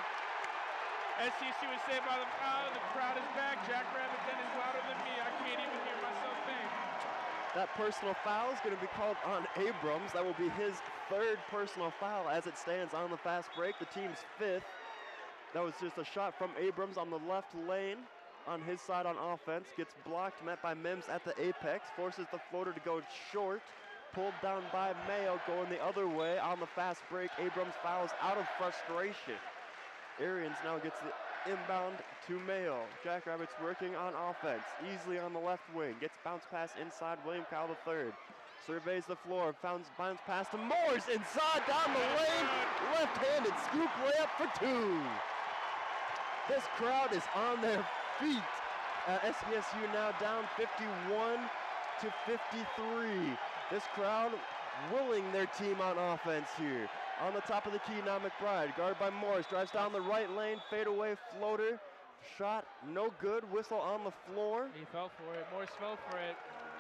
SCCU is saved by the foul. The crowd is back. Jackrabbit then is louder than me. I can't even hear myself think. That personal foul is going to be called on Abrams. That will be his 3rd personal foul as it stands on the fast break. The team's 5th. That was just a shot from Abrams on the left lane. On his side on offense, gets blocked, met by Mims at the apex, forces the floater to go short, pulled down by Mayo, going the other way on the fast break. Abrams fouls out of frustration. Arians now gets the inbound to Mayo. Jackrabbits working on offense. Easily on the left wing. Gets bounce pass inside. William Kyle III surveys the floor. Bounce pass to Morris inside down the lane. Left-handed scoop layup for two. This crowd is on their feet. SVSU now down 51 to 53. This crowd willing their team on offense here. On the top of the key now McBride, guarded by Morris, drives down the right lane, fadeaway floater, shot no good, whistle on the floor. He fell for it, Morris fell for it.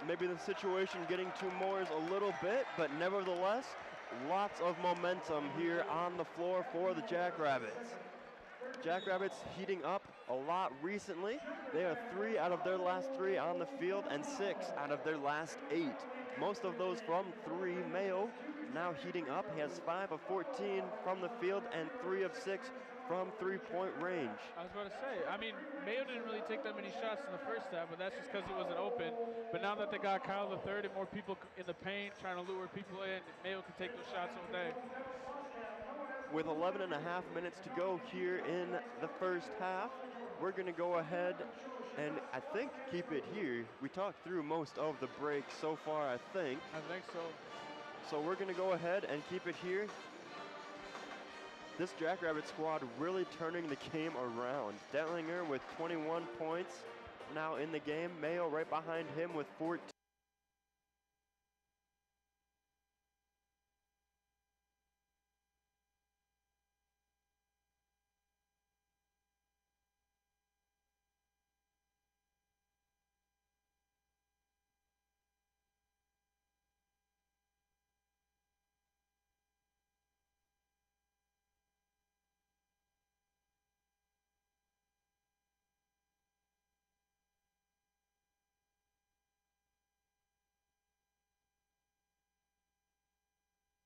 Maybe the situation getting to Morris a little bit, but nevertheless, lots of momentum here on the floor for the Jackrabbits. Jackrabbits heating up a lot recently. They are 3 out of their last 3 on the field and 6 out of their last 8. Most of those from 3. Mayo now heating up. He has 5 of 14 from the field and 3 of 6 from three-point range. I was about to say, I mean, Mayo didn't really take that many shots in the first half, but that's just because it wasn't open. But now that they got Kyle III and more people in the paint trying to lure people in, Mayo can take those shots all day. With 11 and a half minutes to go here in the first half, we're going to go ahead and I think keep it here. We talked through most of the break so far, I think. I think so. So we're going to go ahead and keep it here. This Jackrabbit squad really turning the game around. Detlinger with 21 points now in the game. Mayo right behind him with 14.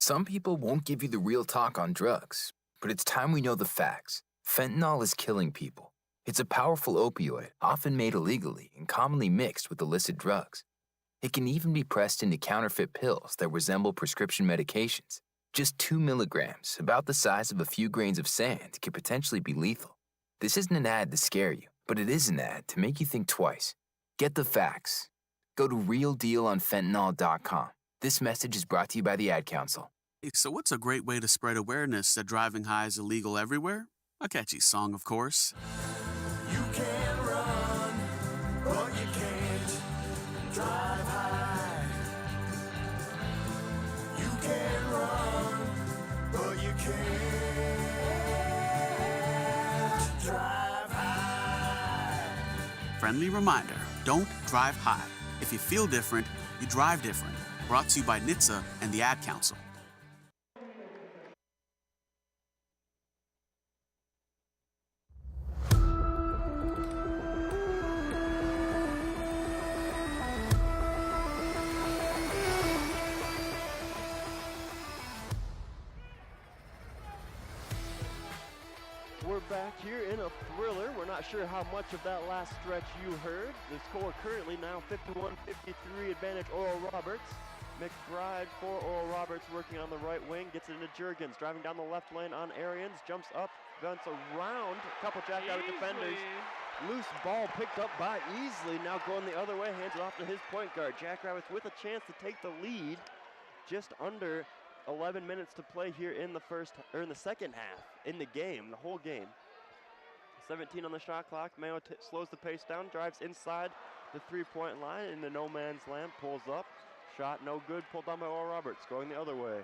Some people won't give you the real talk on drugs, but it's time we know the facts. Fentanyl is killing people. It's a powerful opioid, often made illegally and commonly mixed with illicit drugs. It can even be pressed into counterfeit pills that resemble prescription medications. Just 2 milligrams, about the size of a few grains of sand, could potentially be lethal. This isn't an ad to scare you, but it is an ad to make you think twice. Get the facts. Go to realdealonfentanyl.com. This message is brought to you by the Ad Council. Hey, so what's a great way to spread awareness that driving high is illegal everywhere? A catchy song, of course. You can run, but you can't drive high. You can run, but you can't drive high. Friendly reminder, don't drive high. If you feel different, you drive different. Brought to you by NHTSA and the Ad Council. We're back here in a thriller. We're not sure how much of that last stretch you heard. The score currently now 51-53 advantage Oral Roberts. McBride for Oral Roberts working on the right wing, gets it into Juergens, driving down the left lane on Arians, jumps up, runs around a couple Jackrabbit defenders. Loose ball picked up by Easley, now going the other way, hands it off to his point guard. Jackrabbits with a chance to take the lead, just under 11 minutes to play here in the second half, in the game, the whole game. 17 on the shot clock. Mayo slows the pace down, drives inside the three-point line into no man's land, pulls up. Shot no good, pulled down by Oral Roberts, going the other way.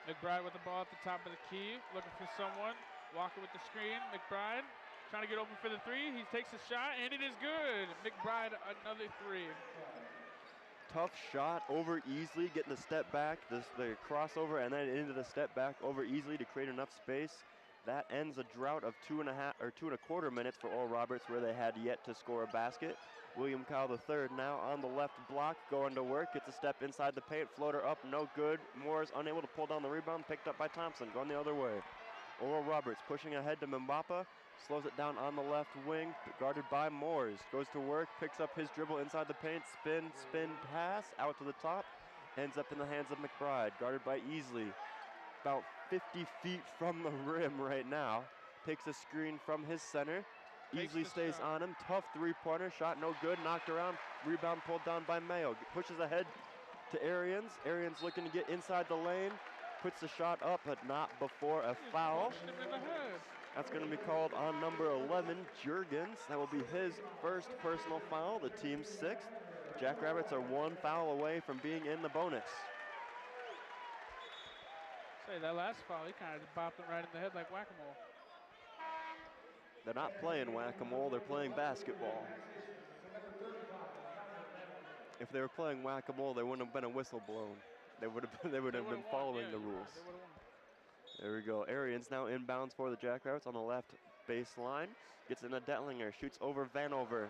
McBride with the ball at the top of the key, looking for someone. Walker with the screen. McBride trying to get open for the three. He takes a shot, and it is good. McBride, another three. Tough shot over Easley, getting the step back, the crossover, and then into the step back over Easley to create enough space. That ends a drought of 2.25 minutes for Oral Roberts, where they had yet to score a basket. William Kyle III now on the left block, going to work, gets a step inside the paint, floater up, no good. Moore unable to pull down the rebound, picked up by Thompson, going the other way. Oral Roberts pushing ahead to Mbapa, slows it down on the left wing, guarded by Moores. Goes to work, picks up his dribble inside the paint, spin, pass, out to the top, ends up in the hands of McBride, guarded by Easley. About 50 feet from the rim right now. takes a screen from his center. Easily stays on him. Tough three-pointer shot, no good. Knocked around. Rebound pulled down by Mayo. Pushes ahead to Arians. Arians looking to get inside the lane. Puts the shot up, but not before a foul. That's going to be called on number 11, Jurgens. That will be his first personal foul, the team's 6th. Jackrabbits are 1 foul away from being in the bonus. Say, that last foul, he kind of bopped him right in the head like whack-a-mole. They're not playing whack-a-mole, they're playing basketball. If they were playing whack-a-mole, there wouldn't have been a whistle blown. They would have been following the rules. There we go. Arians now inbounds for the Jackrabbits on the left baseline. Gets into Detlinger, shoots over Vanover.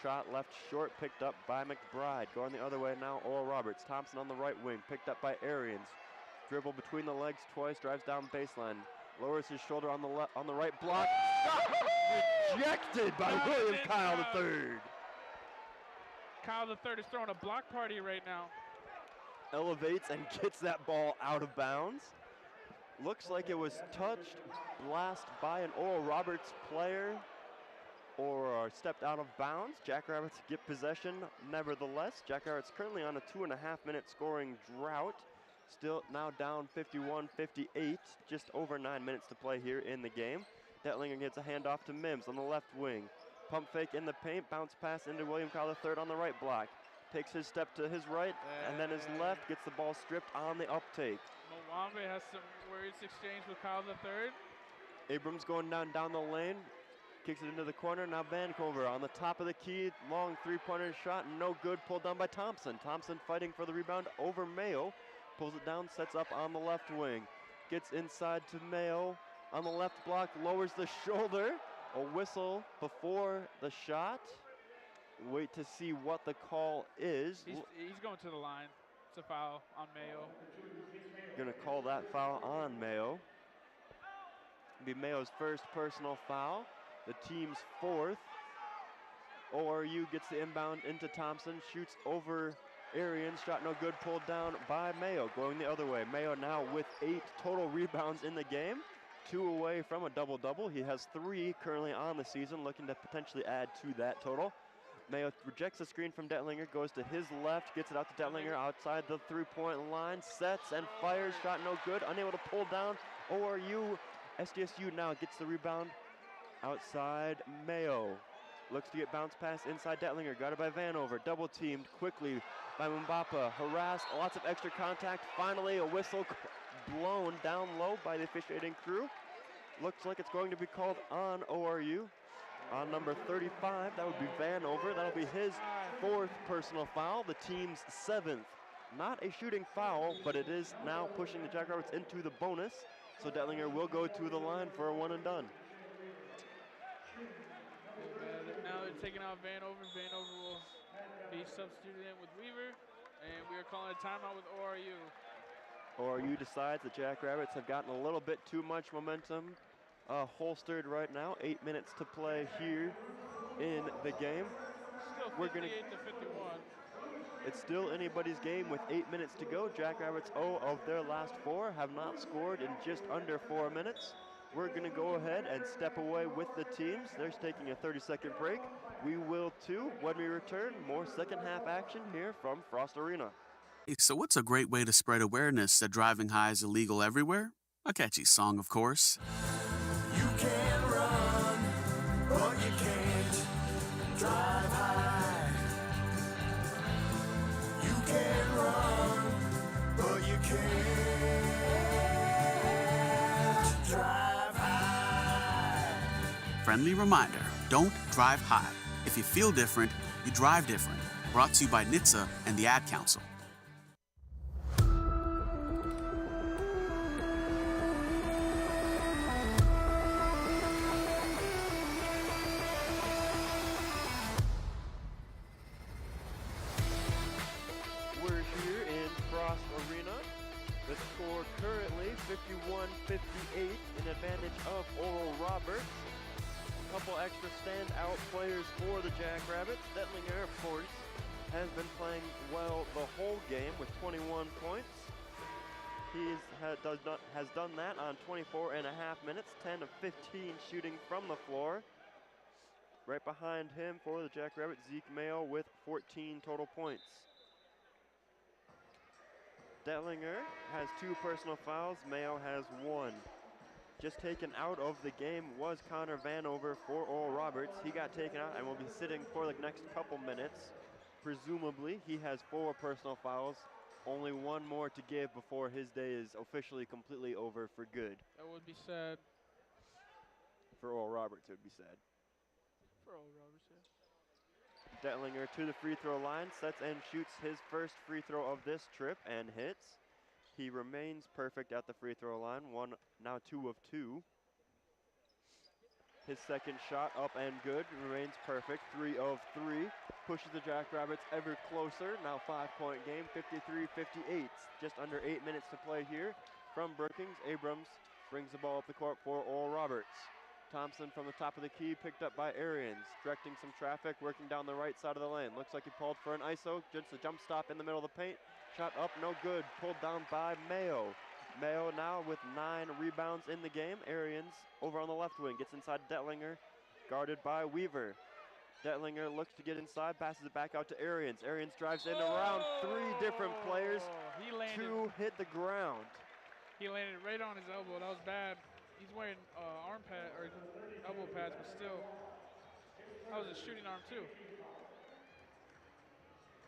Shot left short, picked up by McBride. Going the other way now, Oral Roberts. Thompson on the right wing, picked up by Arians. Dribble between the legs twice, drives down baseline. Lowers his shoulder on the right block. Rejected by William Kyle III. Kyle III is throwing a block party right now. Elevates and gets that ball out of bounds. Looks like it was touched, blast by an Oral Roberts player, or stepped out of bounds. Jackrabbits get possession nevertheless. Jackrabbits currently on a 2.5-minute scoring drought. Still now down 51-58, just over 9 minutes to play here in the game. Detlinger gets a handoff to Mims on the left wing. Pump fake in the paint, bounce pass into William Kyle III on the right block. Takes his step to his right, and then his left, gets the ball stripped on the uptake. Mwambe has some words exchanged with Kyle III. Abrams going down the lane, kicks it into the corner. Now Vancouver on the top of the key, long three-pointer shot, no good, pulled down by Thompson. Thompson fighting for the rebound over Mayo, pulls it down, sets up on the left wing. Gets inside to Mayo on the left block, lowers the shoulder. A whistle before the shot. Wait to see what the call is. He's going to the line. It's a foul on Mayo. Gonna call that foul on Mayo. Be Mayo's first personal foul. The team's 4th. ORU gets the inbound into Thompson, shoots over Arians, shot no good, pulled down by Mayo. Going the other way. Mayo now with 8 total rebounds in the game. 2 away from a double-double. He has 3 currently on the season, looking to potentially add to that total. Mayo rejects the screen from Detlinger, goes to his left, gets it out to Detlinger outside the three-point line, sets and fires, shot no good, unable to pull down. ORU, SDSU now gets the rebound outside Mayo. Looks to get bounce pass inside Detlinger, got it by Vanover, double teamed quickly by Mbapa, harassed, lots of extra contact, finally a whistle blown down low by the officiating crew. Looks like it's going to be called on ORU. On number 35, that would be Vanover. That'll be his 4th personal foul, the team's 7th. Not a shooting foul, but it is now pushing the Jackrabbits into the bonus. So Detlinger will go to the line for a one and done. Now they're taking out Vanover. Vanover will be substituted in with Weaver, and we are calling a timeout with ORU. ORU decides the Jackrabbits have gotten a little bit too much momentum holstered right now. 8 minutes to play here in the game. Still 58 to 51. It's still anybody's game with 8 minutes to go. Jackrabbits 0 of their last 4 have not scored in just under 4 minutes. We're going to go ahead and step away with the teams. They're taking a 30-second break. We will too. When we return, more second half action here from Frost Arena. Hey, so what's a great way to spread awareness that driving high is illegal everywhere? A catchy song, of course. You can run, but you can't drive high. You can run, but you can't drive high. Friendly reminder, don't drive high. If you feel different, you drive different. Brought to you by NHTSA and the Ad Council. We're here in Frost Arena. The score currently 51-58 in advantage of Oral Roberts. A couple extra standout players for the Jackrabbits. Detlinger, of course, has been playing well the whole game with 21 points. has done that on 24.5 minutes, 10 of 15 shooting from the floor. Right behind him for the Jackrabbit, Zeke Mayo with 14 total points. Detlinger has 2 personal fouls, Mayo has 1. Just taken out of the game was Connor Vanover for Oral Roberts. He got taken out and will be sitting for the next couple minutes. Presumably, he has 4 personal fouls, only 1 more to give before his day is officially completely over for good. That would be sad. For Oral Roberts, it would be sad. For Oral Roberts, yeah. Detlinger to the free throw line, sets and shoots his first free throw of this trip and hits. He remains perfect at the free throw line, now 2 of 2. His second shot up and good, remains perfect, 3 of 3. Pushes the Jackrabbits ever closer, now 5-point game, 53-58. Just under 8 minutes to play here from Brookings. Abrams brings the ball up the court for Oral Roberts. Thompson from the top of the key, picked up by Arians, directing some traffic, working down the right side of the lane. Looks like he pulled for an ISO, just a jump stop in the middle of the paint. Shot up, no good, pulled down by Mayo. Mayo now with 9 rebounds in the game. Arians over on the left wing, gets inside Detlinger, guarded by Weaver. Detlinger looks to get inside, passes it back out to Arians. Arians drives in around 3 different players. 2 hit the ground. He landed right on his elbow. That was bad. He's wearing arm pad or elbow pads, but still, that was a shooting arm too.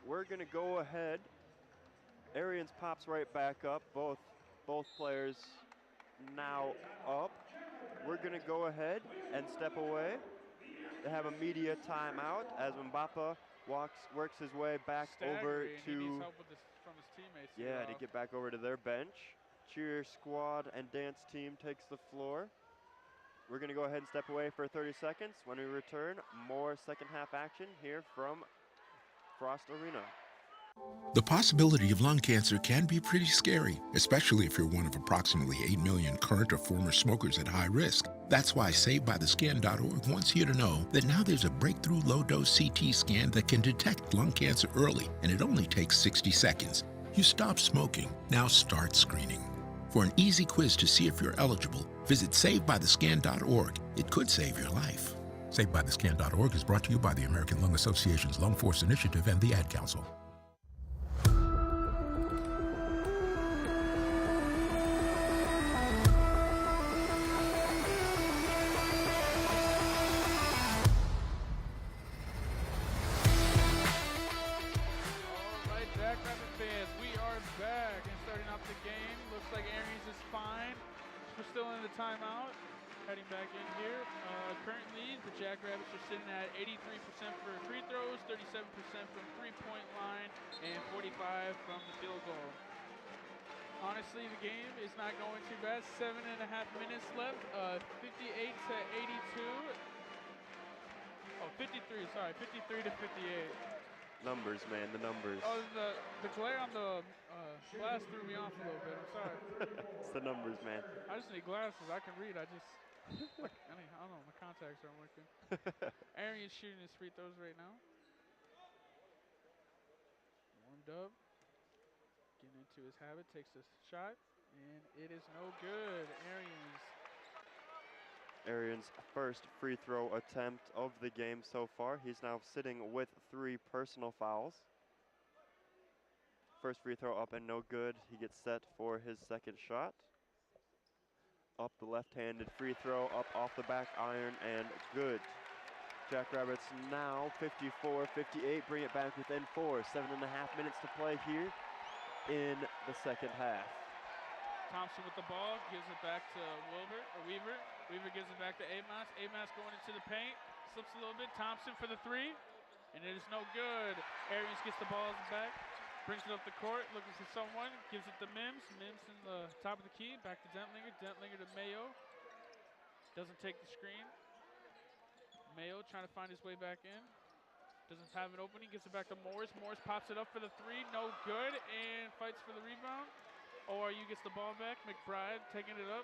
We're gonna go ahead. Arians pops right back up. Both players now up. We're gonna go ahead and step away. They have a media timeout as Mbapa works his way back over to. He needs help with from his teammates. Yeah, to get back over to their bench. Cheer squad and dance team takes the floor. We're going to go ahead and step away for 30 seconds. When we return, more second half action here from Frost Arena. The possibility of lung cancer can be pretty scary, especially if you're one of approximately 8 million current or former smokers at high risk. That's why SaveByTheScan.org wants you to know that now there's a breakthrough low-dose CT scan that can detect lung cancer early, and it only takes 60 seconds. You stop smoking, now start screening. For an easy quiz to see if you're eligible, visit SaveByTheScan.org. It could save your life. SaveByTheScan.org is brought to you by the American Lung Association's Lung Force Initiative and the Ad Council. Back and starting off the game. Looks like Arians is fine. We're still in the timeout. Heading back in here. Currently, the Jackrabbits are sitting at 83% for free throws, 37% from three-point line, and 45% from the field goal. Honestly, the game is not going too bad. 7.5 minutes left. 58 to 82. Oh, 53. Sorry, 53 to 58. Numbers, man, the numbers. Oh, the glare on the glass threw me off a little bit. I'm sorry. It's the numbers, man. I just need glasses. I can read. I don't know. My contacts aren't working. Arian's shooting his free throws right now. Warmed up. Getting into his habit. Takes a shot. And it is no good. Arian's first free throw attempt of the game so far. He's now sitting with 3 personal fouls. First free throw up and no good. He gets set for his second shot. Up the left-handed free throw, up off the back iron and good. Jackrabbits now 54-58, bring it back within 4. 7.5 minutes to play here in the second half. Thompson with the ball, gives it back to Weaver. Weaver gives it back to Amos. Amos going into the paint, slips a little bit. Thompson for the 3, and it is no good. Arians gets the ball back, brings it up the court, looking for someone, gives it to Mims. Mims in the top of the key, back to Dentlinger. Dentlinger to Mayo. Doesn't take the screen. Mayo trying to find his way back in. Doesn't have an opening, gives it back to Morris. Morris pops it up for the 3, no good, and fights for the rebound. ORU gets the ball back. McBride taking it up.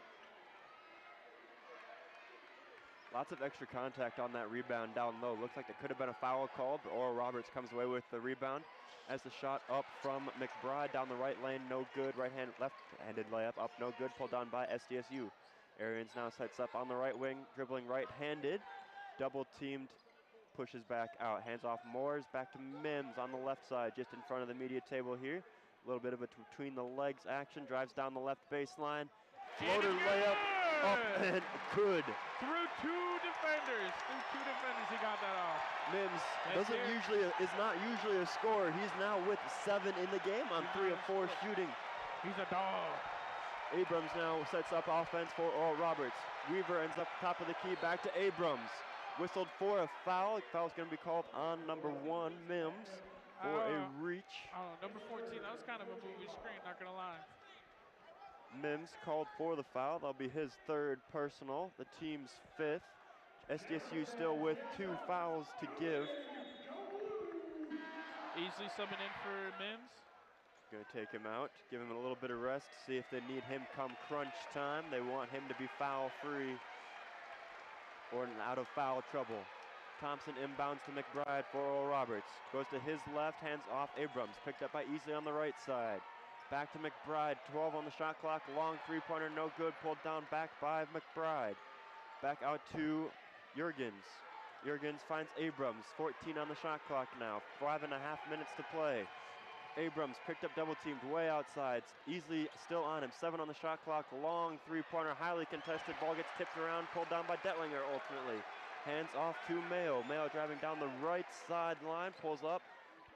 Lots of extra contact on that rebound down low. Looks like there could have been a foul called, but Oral Roberts comes away with the rebound as the shot up from McBride down the right lane, no good. Left-handed layup up, no good. Pulled down by SDSU. Arians now sets up on the right wing, dribbling right-handed. Double teamed, pushes back out. Hands off Moores, back to Mims on the left side, just in front of the media table here. A little bit of a between the legs action, drives down the left baseline. Floater layup up and good. Through two defenders, he got that off. Mims is not usually a scorer. He's now with 7 in the game on 3 of 4 shooting. He's a dog. Abrams now sets up offense for Oral Roberts. Weaver ends up top of the key, back to Abrams. Whistled for a foul. Foul's going to be called on number 1, Mims, for a reach. Number 14, that was kind of a movie screen, not going to lie. Mims called for the foul. That'll be his 3rd personal, the team's 5th. SDSU still with 2 fouls to give. Easily subbing in for Mims. Going to take him out, give him a little bit of rest, see if they need him come crunch time. They want him to be foul-free or out of foul trouble. Thompson inbounds to McBride for Oral Roberts. Goes to his left, hands off Abrams. Picked up by Easley on the right side. Back to McBride, 12 on the shot clock. Long three-pointer, no good. Pulled down back by McBride. Back out to Juergens. Juergens finds Abrams, 14 on the shot clock now. 5.5 minutes to play. Abrams picked up double teamed way outside. Easily still on him, 7 on the shot clock. Long three-pointer, highly contested. Ball gets tipped around, pulled down by Detlinger ultimately. Hands off to Mayo. Mayo driving down the right sideline, pulls up,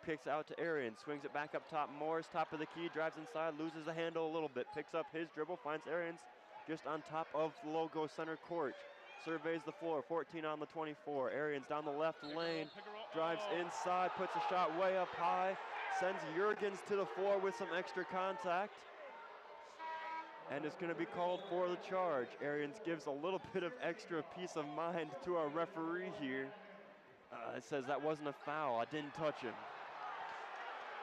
kicks out to Arians, swings it back up top. Morris, top of the key, drives inside, loses the handle a little bit, picks up his dribble, finds Arians just on top of the logo center court. Surveys the floor, 14 on the 24. Arians down the left lane, drives inside, puts a shot way up high, sends Juergens to the floor with some extra contact, and it's going to be called for the charge. Arians gives a little bit of extra peace of mind to our referee here. It says that wasn't a foul, I didn't touch him.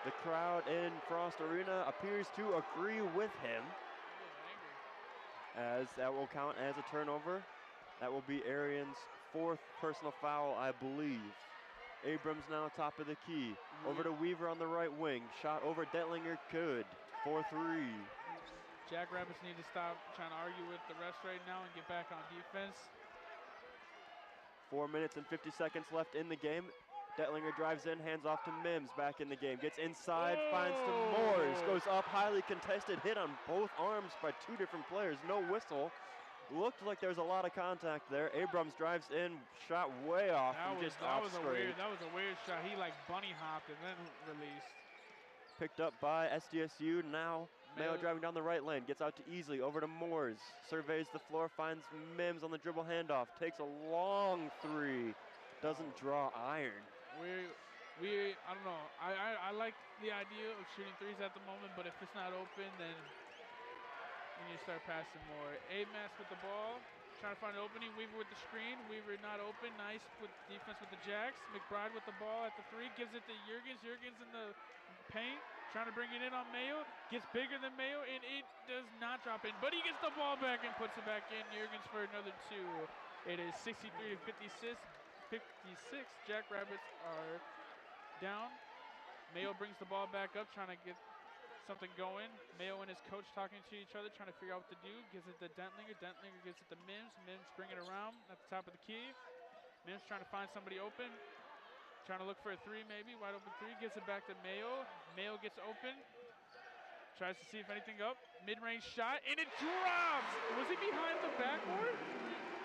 The crowd in Frost Arena appears to agree with him, as that will count as a turnover. That will be Arians' 4th personal foul, I believe. Abrams now top of the key. Over to Weaver on the right wing. Shot over Detlinger, good. 4-3. Jackrabbits need to stop trying to argue with the refs right now and get back on defense. 4 minutes and 50 seconds left in the game. Detlinger drives in, hands off to Mims, back in the game. Gets inside, finds to Moores. Goes up, highly contested, hit on both arms by 2 different players. No whistle. Looked like there was a lot of contact there. Abrams drives in, shot way off and just off straight. That was a weird shot. He like bunny hopped and then released. Picked up by SDSU. Now Mayo driving down the right lane, gets out to Easley, over to Moores. Surveys the floor, finds Mims on the dribble handoff. Takes a long 3. Doesn't draw iron. I don't know. I like the idea of shooting 3s at the moment, but if it's not open, then we need to start passing more. A-Mass with the ball, trying to find an opening. Weaver with the screen. Weaver not open. Nice with defense with the Jacks. McBride with the ball at the 3. Gives it to Juergens. Juergens in the paint, trying to bring it in on Mayo. Gets bigger than Mayo, and it does not drop in. But he gets the ball back and puts it back in. Juergens for another 2. It is 63 to 56. Jackrabbits are down. Mayo brings the ball back up, trying to get something going. Mayo and his coach talking to each other, trying to figure out what to do. Gives it to Detlinger. Detlinger gives it to Mims. Mims bring it around at the top of the key. Mims trying to find somebody open. Trying to look for a 3 maybe. Wide open 3. Gives it back to Mayo. Mayo gets open. Tries to see if anything up. Mid-range shot, and it drops! Was he behind the backboard?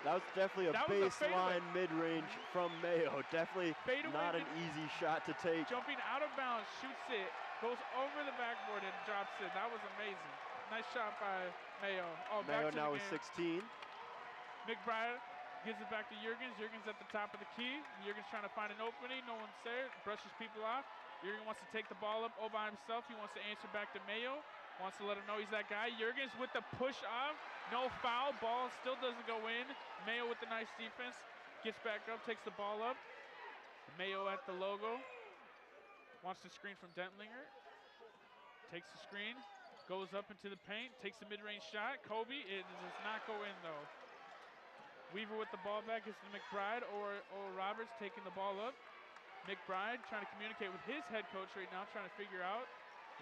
That was definitely a baseline mid-range from Mayo. Definitely not an easy shot to take. Jumping out of bounds, shoots it, goes over the backboard and drops it. That was amazing. Nice shot by Mayo. Mayo now with 16. McBride gives it back to Juergens. Juergens at the top of the key. Juergens trying to find an opening. No one's there. Brushes people off. Juergens wants to take the ball up all by himself. He wants to answer back to Mayo. Wants to let him know he's that guy. Juergens with the push off. No foul. Ball still doesn't go in. Mayo with the nice defense. Gets back up, takes the ball up. Mayo at the logo. Wants to screen from Detlinger. Takes the screen. Goes up into the paint. Takes the mid-range shot. Kobe. It does not go in though. Weaver with the ball back is to McBride or Roberts taking the ball up. McBride trying to communicate with his head coach right now, trying to figure out.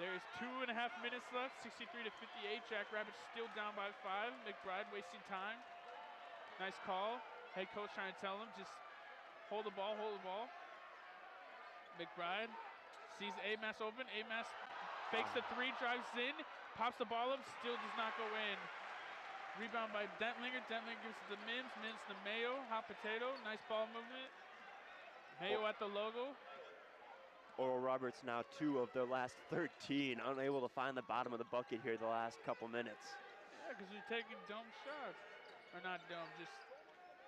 There's 2.5 minutes left, 63 to 58. Jackrabbit still down by 5. McBride wasting time. Nice call. Head coach trying to tell him, just hold the ball, hold the ball. McBride sees Amass open. Amass fakes the 3, drives in, pops the ball up, still does not go in. Rebound by Dentlinger. Dentlinger gives it to Mims. Mims to Mayo. Hot potato. Nice ball movement. Mayo at the logo. Oral Roberts now 2 of their last 13, unable to find the bottom of the bucket here the last couple minutes. Yeah, because you're taking dumb shots. Or not dumb, just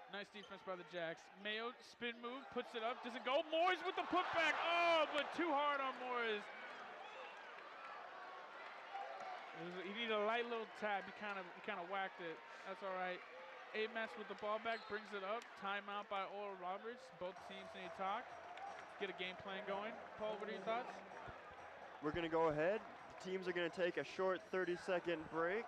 nice defense by the Jacks. Mayo, spin move, puts it up, doesn't go. Morris with the putback. Oh, but too hard on Morris. He needed a light little tap. He kind of whacked it. That's all right. Amass with the ball back, brings it up. Timeout by Oral Roberts. Both teams need to talk. Get a game plan going. Paul, what are your thoughts? We're going to go ahead. The teams are going to take a short 30-second break.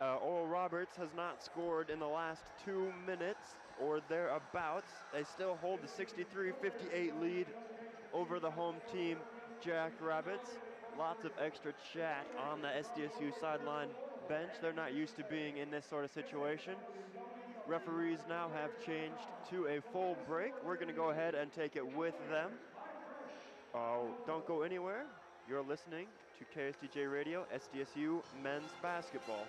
Oral Roberts has not scored in the last 2 minutes or thereabouts. They still hold the 63-58 lead over the home team, Jackrabbits. Lots of extra chat on the SDSU sideline bench. They're not used to being in this sort of situation. Referees now have changed to a full break. We're going to go ahead and take it with them. Don't go anywhere. You're listening to KSTJ Radio, SDSU men's basketball.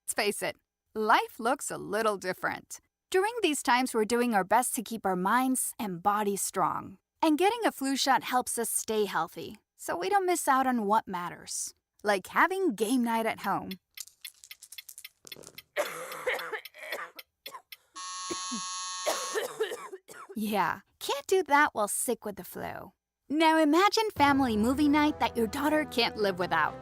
Let's face it, life looks a little different. During these times, we're doing our best to keep our minds and bodies strong. And getting a flu shot helps us stay healthy, so we don't miss out on what matters. Like having game night at home. Yeah, can't do that while sick with the flu. Now imagine family movie night that your daughter can't live without.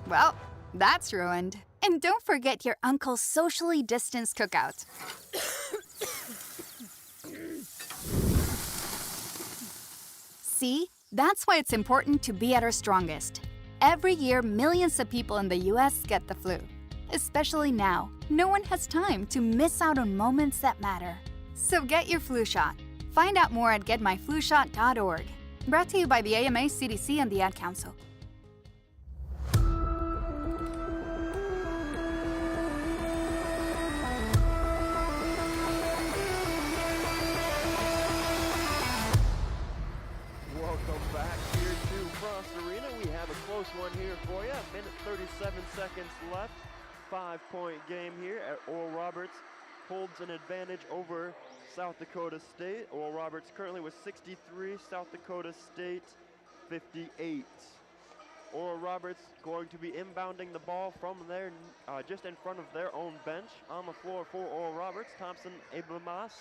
Well, that's ruined. And don't forget your uncle's socially distanced cookout. See? That's why it's important to be at our strongest. Every year, millions of people in the U.S. get the flu. Especially now, no one has time to miss out on moments that matter. So get your flu shot. Find out more at getmyflushot.org. Brought to you by the AMA, CDC, and the Ad Council. Welcome back here to Frost Arena. We have a close one here for you. A minute 37 seconds left. 5-point game here. Oral Roberts holds an advantage over South Dakota State. Oral Roberts currently with 63, South Dakota State 58. Oral Roberts going to be inbounding the ball from their, just in front of their own bench. On the floor for Oral Roberts, Thompson, Abramas,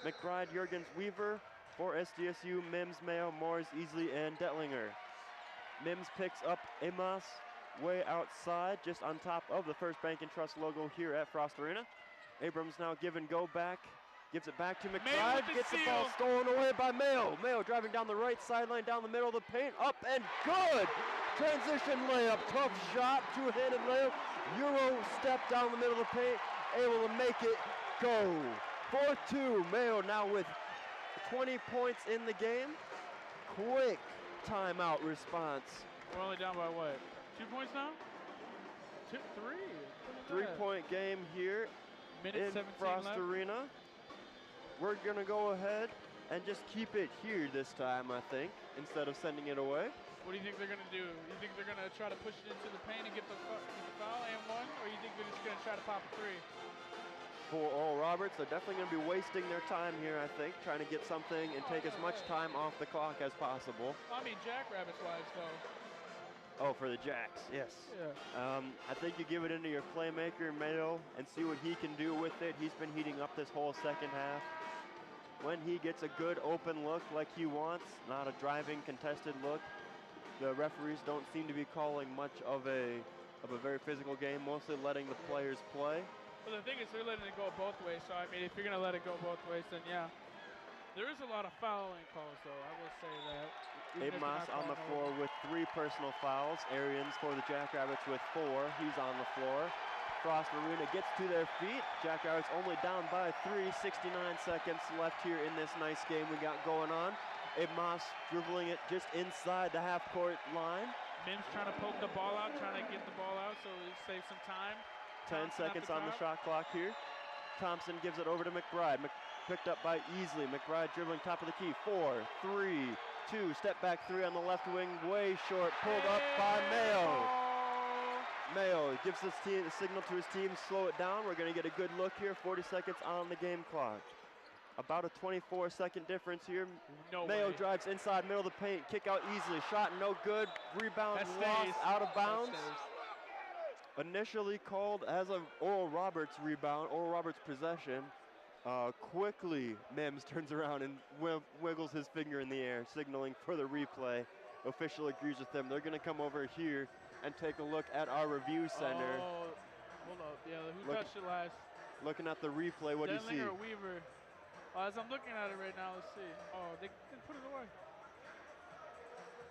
McBride, Jurgens, Weaver. For SDSU, Mims, Mayo, Morris, Easley, and Detlinger. Mims picks up Amos way outside, just on top of the First Bank and Trust logo here at Frost Arena. Abrams now give and go back, gives it back to McBride, gets the ball stolen away by Mayo. Mayo driving down the right sideline, down the middle of the paint, up and good! Transition layup, tough shot, two-handed layup, Euro step down the middle of the paint, able to make it go. 4-2, Mayo now with 20 points in the game. Quick timeout response. We're only down by what? 2 points now? 3. 3-point game here in Frost Arena. We're going to go ahead and just keep it here this time, I think, instead of sending it away. What do you think they're going to do? You think they're going to try to push it into the paint and get the foul and one? Or you think they're just going to try to pop a 3? For Oral Roberts, they're definitely going to be wasting their time here, I think, trying to get something and take as much time off the clock as possible. I mean, Jackrabbits-wise, though. Oh, for the Jacks, yes. Yeah. I think you give it into your playmaker, Mayo, and see what he can do with it. He's been heating up this whole second half. When he gets a good open look like he wants, not a driving, contested look, the referees don't seem to be calling much of a very physical game, mostly letting the players play. Well, the thing is, they're letting it go both ways. So, I mean, if you're going to let it go both ways, then yeah. There is a lot of fouling calls, though. I will say that. Even if they're Amos not on the calling floor all of with 3 personal fouls. Arians for the Jackrabbits with 4. He's on the floor. Frost Arena gets to their feet. Jackrabbits only down by 3. 69 seconds left here in this nice game we got going on. Amos dribbling it just inside the half-court line. Mims trying to poke the ball out, trying to get the ball out so he saves some time. 10 seconds on the shot clock here. Thompson gives it over to McBride. Picked up by Easley. McBride dribbling top of the key. 4, 3, 2. Step back 3 on the left wing. Way short. Pulled up by Mayo. Mayo gives the signal to his team. Slow it down. We're going to get a good look here. 40 seconds on the game clock. About a 24-second difference here. Mayo drives inside, middle of the paint. Kick out easily. Shot no good. Rebound lost out of bounds. Initially called as an Oral Roberts rebound, Oral Roberts possession. Quickly, Mims turns around and wiggles his finger in the air, signaling for the replay. Official agrees with them. They're going to come over here and take a look at our review center. Oh, hold up. Yeah, who touched it last? Looking at the replay, what do you see? Denlinger or Weaver? As I'm looking at it right now, let's see. Oh, they put it away.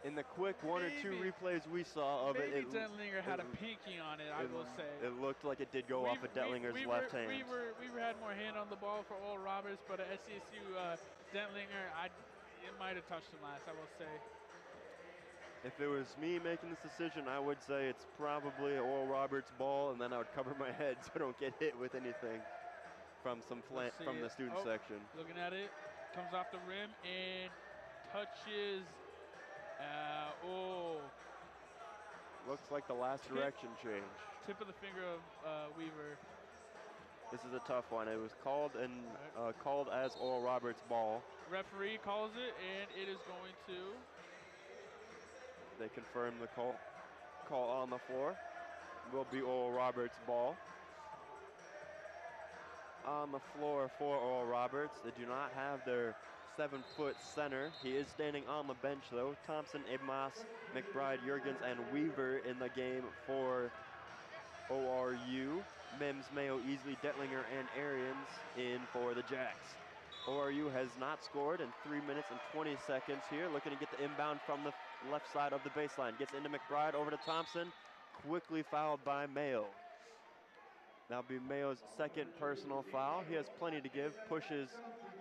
In the quick 1 or 2 replays we saw of maybe Denlinger had a pinky on it, I will say. It looked like it did go off of Denlinger's left hand. Weaver had more hand on the ball for Oral Roberts, but at SCSU, Denlinger, it might have touched him last, I will say. If it was me making this decision, I would say it's probably Oral Roberts' ball, and then I would cover my head so I don't get hit with anything from from the student section. Looking at it, comes off the rim and touches. Looks like the last direction change. Tip of the finger of Weaver. This is a tough one. It was called called as Oral Roberts' ball. Referee calls it, and it is going to. They confirm the call on the floor. Will be Oral Roberts' ball. On the floor for Oral Roberts. They do not have their 7-foot center. He is standing on the bench though. Thompson, Amos, McBride, Jurgens, and Weaver in the game for ORU. Mims, Mayo, Easley, Detlinger, and Arians in for the Jacks. ORU has not scored in 3 minutes and 20 seconds here. Looking to get the inbound from the left side of the baseline. Gets into McBride, over to Thompson. Quickly fouled by Mayo. That'll be Mayo's second personal foul. He has plenty to give. Pushes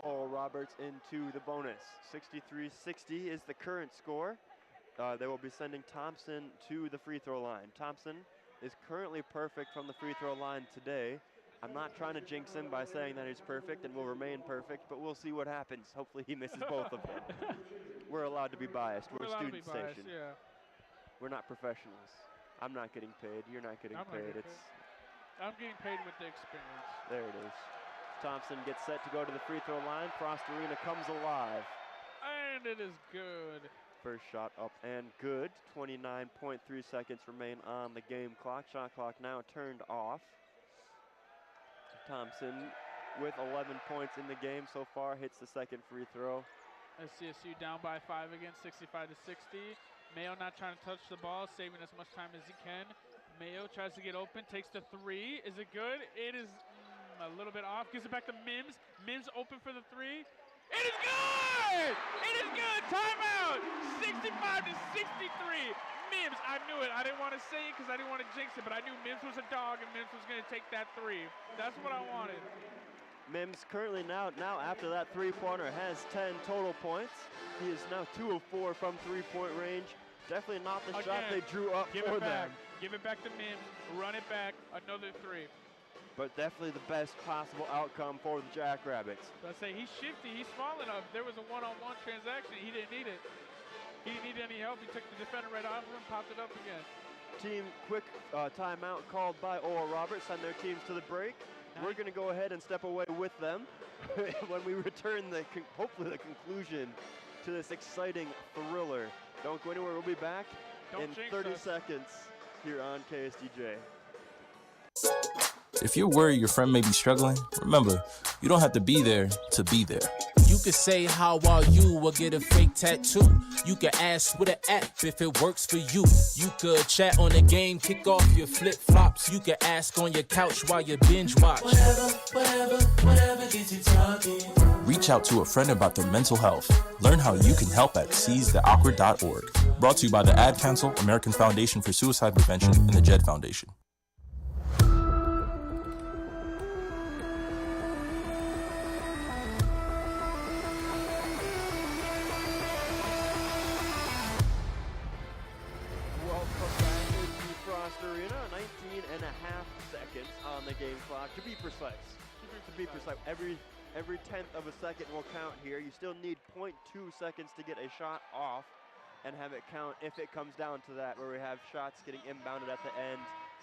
Oral Roberts into the bonus. 63-60 is the current score. They will be sending Thompson to the free throw line. Thompson is currently perfect from the free throw line today. I'm not trying to jinx him by saying that he's perfect and will remain perfect, but we'll see what happens. Hopefully he misses both of them. We're allowed to be biased. We're a student station. Yeah. We're not professionals. I'm not getting paid. You're not getting paid. I'm getting paid with the experience. There it is. Thompson gets set to go to the free throw line. Frost Arena comes alive. And it is good. First shot up and good. 29.3 seconds remain on the game clock. Shot clock now turned off. Thompson with 11 points in the game so far hits the second free throw. SCSU down by 5 again, 65-60. Mayo not trying to touch the ball, saving as much time as he can. Mayo tries to get open, takes the 3. Is it good? It is a little bit off. Gives it back to Mims. Mims open for the 3. It is good! It is good! Timeout! 65-63. Mims, I knew it. I didn't want to say it because I didn't want to jinx it, but I knew Mims was a dog and Mims was going to take that 3. That's what I wanted. Mims currently now after that three-pointer has 10 total points. He is now 2 of 4 from three-point range. Definitely not the shot they drew up for them. Give it back to Mims. Run it back. Another 3. But definitely the best possible outcome for the Jackrabbits. I say he's shifty. He's small enough. There was a one-on-one transaction. He didn't need it. He didn't need any help. He took the defender right off him, popped it up again. Team quick timeout called by Oral Roberts. Send their teams to the break. We're going to go ahead and step away with them when we return hopefully the conclusion to this exciting thriller. Don't go anywhere. We'll be back in 30 seconds here on KSDJ. If you're worried your friend may be struggling, remember, you don't have to be there to be there. You could say how are you or get a fake tattoo. You could ask with an app if it works for you. You could chat on the game, kick off your flip-flops. You could ask on your couch while you binge watch. Whatever gets you talking. Reach out to a friend about their mental health. Learn how you can help at seizetheawkward.org. Brought to you by the Ad Council, American Foundation for Suicide Prevention, and the JED Foundation. Welcome back into Frost Arena. 19 and a half seconds on the game clock. To be precise, every tenth of a second will count here. You still need 0.2 seconds to get a shot off and have it count if it comes down to that, where we have shots getting inbounded at the end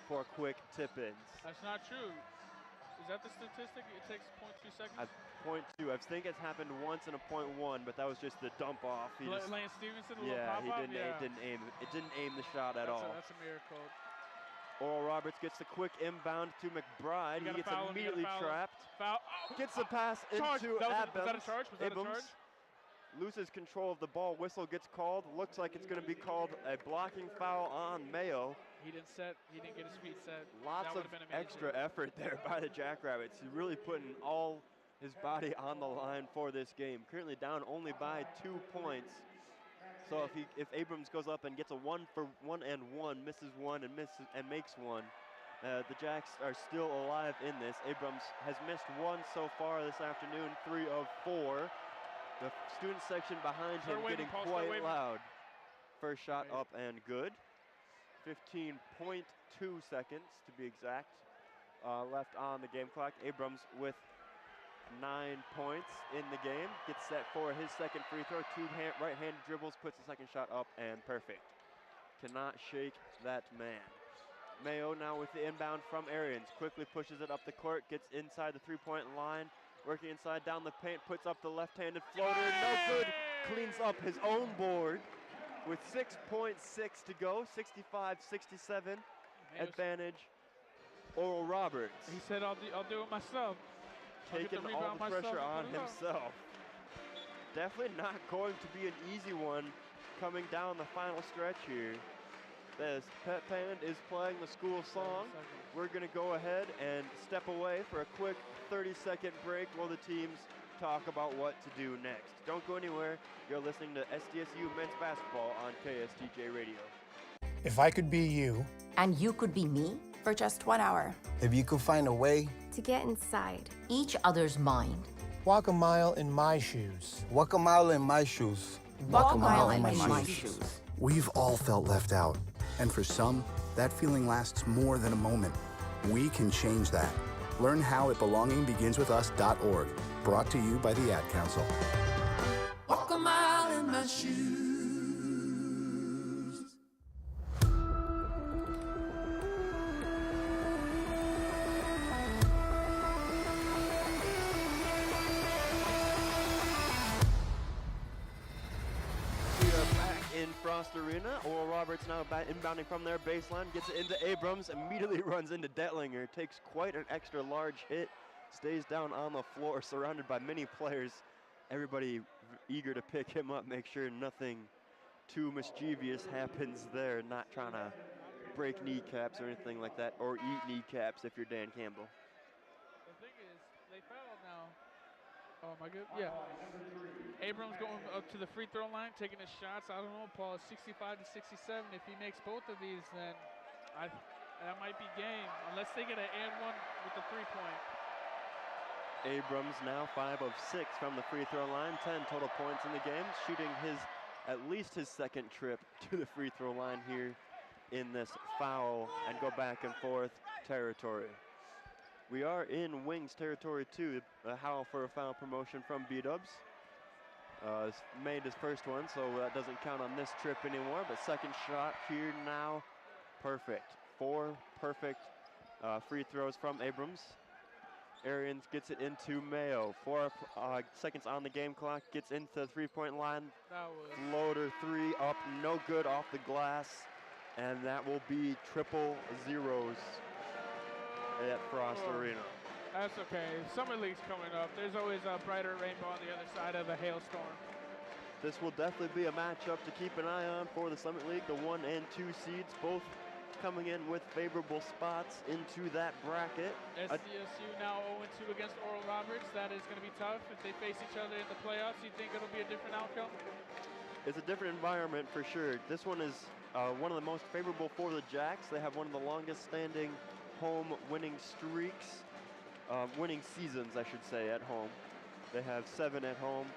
for quick tip-ins. That's not true. Is that the statistic? It takes 0.2 seconds? 0.2. I think it's happened once in a 0.1, but that was just the dump off. Lance Stevenson, a little Yeah, pop-up? it didn't aim. It didn't aim the shot at all. That's a miracle. Oral Roberts gets the quick inbound to McBride. He gets immediately trapped. Foul. Gets the pass into Was that a Adams. charge? Was that a charge? Loses control of the ball. Whistle gets called. Looks like it's going to be called a blocking foul on Mayo. He didn't get his feet set. Lots of extra effort there by the Jackrabbits. He's really putting all his body on the line for this game. Currently down only by 2 points. So if Abrams goes up and gets a 1-for-1, misses one and makes one, the Jacks are still alive in this. Abrams has missed one so far this afternoon, 3 of 4. The student section behind him getting quite loud. First shot up and good. 15.2 seconds to be exact left on the game clock. Abrams with 9 points in the game. Gets set for his second free throw. Right-handed dribbles, puts the second shot up, and perfect. Cannot shake that man. Mayo now with the inbound from Arians. Quickly pushes it up the court, gets inside the three-point line. Working inside, down the paint, puts up the left-handed floater. No good. Cleans up his own board with 6.6 to go. 65-67 advantage. Oral Roberts. He said, "I'll do it myself." Taking all the pressure on himself. Definitely not going to be an easy one coming down the final stretch here. As Pet Band is playing the school song, we're going to go ahead and step away for a quick 30-second break while the teams talk about what to do next. Don't go anywhere. You're listening to SDSU Men's Basketball on KSTJ Radio. If I could be you. And you could be me. For just 1 hour. If you could find a way. To get inside each other's mind. Walk a mile in my shoes. Walk a mile in my shoes. Walk a mile in my shoes. We've all felt left out. And for some, that feeling lasts more than a moment. We can change that. Learn how at belongingbeginswithus.org. Brought to you by the Ad Council. Walk a mile in my shoes. In Frost Arena, Oral Roberts now inbounding from their baseline, gets it into Abrams, immediately runs into Detlinger, takes quite an extra large hit, stays down on the floor, surrounded by many players. Everybody eager to pick him up, make sure nothing too mischievous happens there, not trying to break kneecaps or anything like that, or eat kneecaps if you're Dan Campbell. The thing is, they fouled now. Oh my god, yeah. Abrams going up to the free throw line, taking his shots. I don't know, Paul, 65-67. If he makes both of these, then that might be game, unless they get an and one with the 3-point. Abrams now 5 of 6 from the free throw line, 10 total points in the game, shooting at least his second trip to the free throw line here in this foul and go back and forth territory. We are in Wings territory too. A howl for a foul promotion from B-Dubs. Made his first one, so that doesn't count on this trip anymore, but second shot here now, perfect. 4 perfect free throws from Abrams. Arians gets it into Mayo. 4 seconds on the game clock, gets into the three-point line. Floater 3 up, no good off the glass, and that will be triple zeros at Frost Arena. That's okay. Summer League's coming up. There's always a brighter rainbow on the other side of the hailstorm. This will definitely be a matchup to keep an eye on for the Summit League. The 1 and 2 seeds both coming in with favorable spots into that bracket. SDSU now 0-2 against Oral Roberts. That is going to be tough. If they face each other in the playoffs, you think it'll be a different outcome? It's a different environment for sure. This one is one of the most favorable for the Jacks. They have one of the longest standing home winning streaks, winning seasons, I should say, at home. They have 7 at home.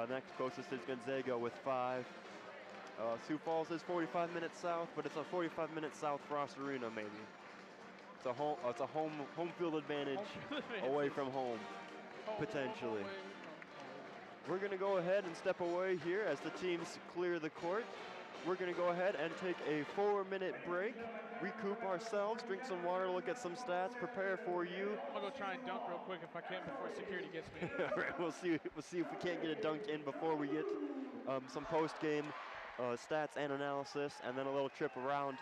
Next closest is Gonzaga with 5. Sioux Falls is 45 minutes south, but it's a 45 minutes south Frost Arena maybe. It's a home field advantage away from home, potentially. We're going to go ahead and step away here as the teams clear the court. We're going to go ahead and take a 4-minute break, recoup ourselves, drink some water, look at some stats, prepare for you. I'm going to go try and dunk real quick if I can before security gets me. All right, we'll see if we can't get a dunk in before we get some post-game stats and analysis, and then a little trip around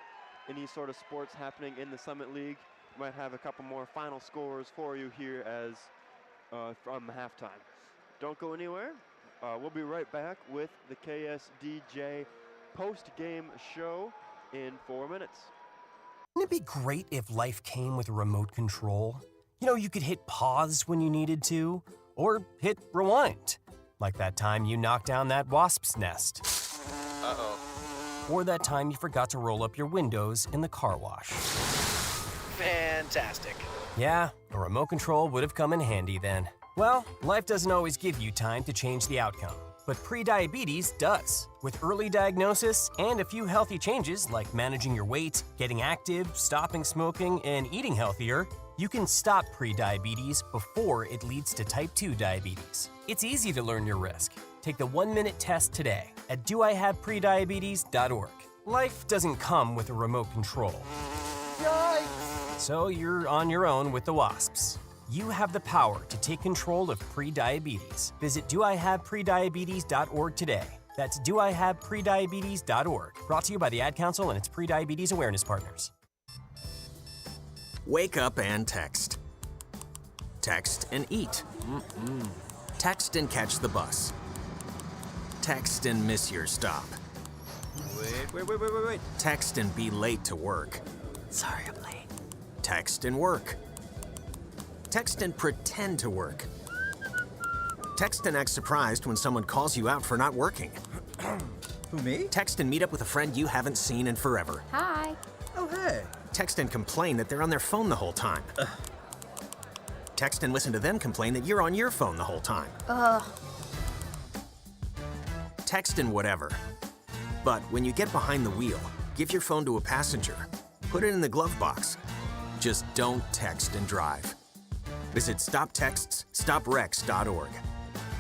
any sort of sports happening in the Summit League. We might have a couple more final scores for you here as from halftime. Don't go anywhere. We'll be right back with the KSDJ post-game show in 4 minutes. Wouldn't it be great if life came with a remote control? You know, you could hit pause when you needed to, or hit rewind, like that time you knocked down that wasp's nest. Uh-oh. Or that time you forgot to roll up your windows in the car wash. Fantastic. Yeah, a remote control would have come in handy then. Well, life doesn't always give you time to change the outcome, but prediabetes does. With early diagnosis and a few healthy changes like managing your weight, getting active, stopping smoking, and eating healthier, you can stop prediabetes before it leads to type 2 diabetes. It's easy to learn your risk. Take the 1-minute test today at doihaveprediabetes.org. Life doesn't come with a remote control. Yikes! So you're on your own with the wasps. You have the power to take control of prediabetes. Visit doihaveprediabetes.org today. That's doihaveprediabetes.org. Brought to you by the Ad Council and its Prediabetes Awareness Partners. Wake up and text. Text and eat. Text and catch the bus. Text and miss your stop. Wait. Text and be late to work. Sorry, I'm late. Text and work. Text and pretend to work. Text and act surprised when someone calls you out for not working. Who, me? Text and meet up with a friend you haven't seen in forever. Hi. Oh, hey. Text and complain that they're on their phone the whole time. Text and listen to them complain that you're on your phone the whole time. Text and whatever. But when you get behind the wheel, give your phone to a passenger. Put it in the glove box. Just don't text and drive. Visit StopTextsStopWrecks.org.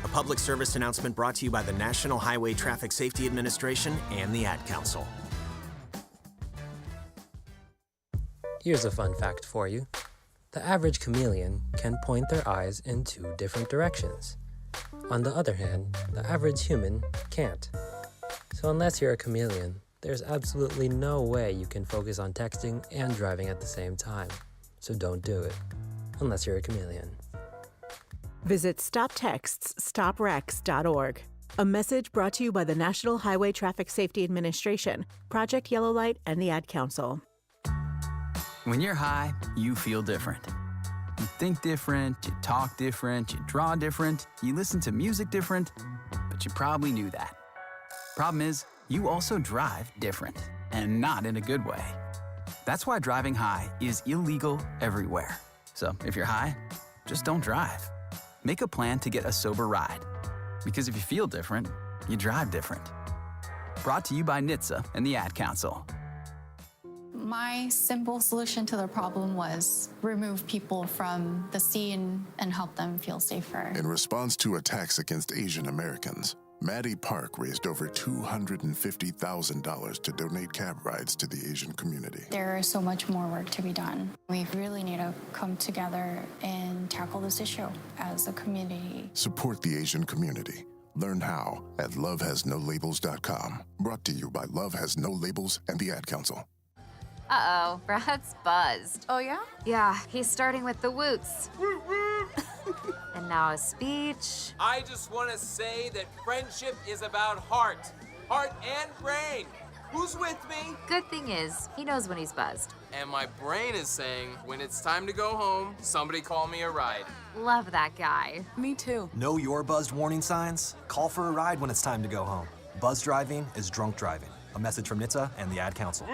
A public service announcement brought to you by the National Highway Traffic Safety Administration and the Ad Council. Here's a fun fact for you. The average chameleon can point their eyes in 2 different directions. On the other hand, the average human can't. So unless you're a chameleon, there's absolutely no way you can focus on texting and driving at the same time. So don't do it, unless you're a chameleon. Visit StopTextsStopWrecks.org. A message brought to you by the National Highway Traffic Safety Administration, Project Yellow Light, and the Ad Council. When you're high, you feel different. You think different, you talk different, you draw different, you listen to music different, but you probably knew that. Problem is, you also drive different, and not in a good way. That's why driving high is illegal everywhere. So if you're high, just don't drive. Make a plan to get a sober ride. Because if you feel different, you drive different. Brought to you by NHTSA and the Ad Council. My simple solution to the problem was remove people from the scene and help them feel safer. In response to attacks against Asian Americans, Maddie Park raised over $250,000 to donate cab rides to the Asian community. There is so much more work to be done. We really need to come together and tackle this issue as a community. Support the Asian community. Learn how at lovehasnolabels.com. Brought to you by Love Has No Labels and the Ad Council. Uh-oh, Brad's buzzed. Oh, yeah? Yeah, he's starting with the woots. And now a speech. I just want to say that friendship is about heart and brain. Who's with me? Good thing is, he knows when he's buzzed. And my brain is saying, when it's time to go home, somebody call me a ride. Love that guy. Me too. Know your buzzed warning signs? Call for a ride when it's time to go home. Buzz driving is drunk driving. A message from NHTSA and the Ad Council.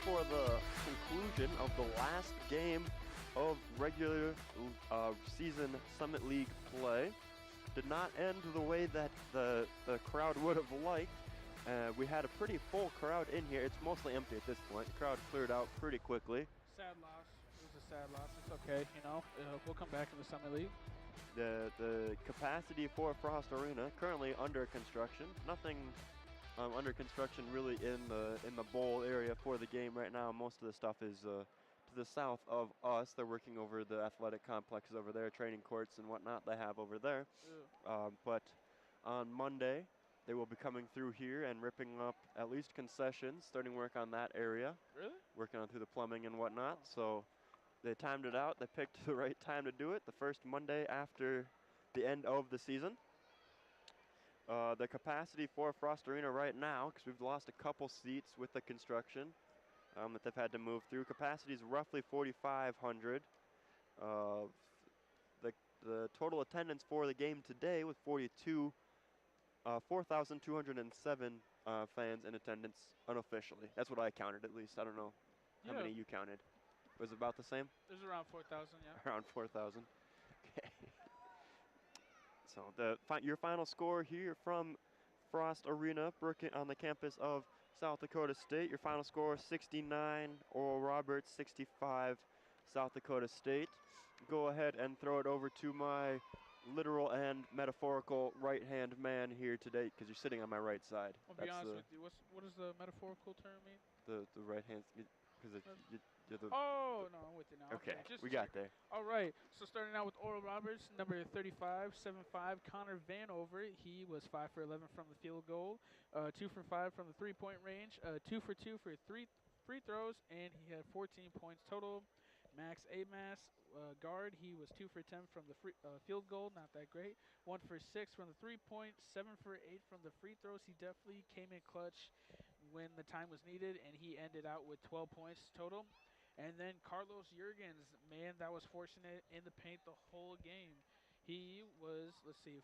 For the conclusion of the last game of regular season Summit League play. Did not end the way that the crowd would have liked. We had a pretty full crowd in here. It's mostly empty at this point. The crowd cleared out pretty quickly. Sad loss. It was a sad loss. It's okay, you know. We'll come back in the Summit League. The capacity for Frost Arena currently under construction. Nothing under construction really in the bowl area for the game right now. Most of the stuff is to the south of us. They're working over the athletic complexes over there, training courts and whatnot they have over there. But on Monday, they will be coming through here and ripping up at least concessions, starting work on that area. Really? Working on through the plumbing and whatnot. So they timed it out. They picked the right time to do it, the first Monday after the end of the season. The capacity for Frost Arena right now, because we've lost a couple seats with the construction that they've had to move through. Capacity is roughly 4,500. The total attendance for the game today was 4,207 fans in attendance unofficially. That's what I counted at least. I don't know how many you counted. Was it about the same? It was around 4,000, yeah. Around 4,000. Okay. So your final score here from Frost Arena on the campus of South Dakota State. Your final score 69, Oral Roberts 65, South Dakota State. Go ahead and throw it over to my literal and metaphorical right-hand man here today, because you're sitting on my right side. I'll be honest with you. What does the metaphorical term mean? The right hand, because you're the. Oh, no, I'm with you now. Okay, just we got there. All right, so starting out with Oral Roberts, number 35, 7'5", Connor Vanover. He was 5 for 11 from the field goal, 2 for 5 from the three-point range, 2 for 2 for three free throws, and he had 14 points total. Max Amas, guard, he was 2 for 10 from the field goal, not that great. 1 for 6 from the three-point, 7 for 8 from the free throws. He definitely came in clutch when the time was needed, and he ended out with 12 points total. And then Carlos Jurgens, man, that was fortunate in the paint the whole game. He was,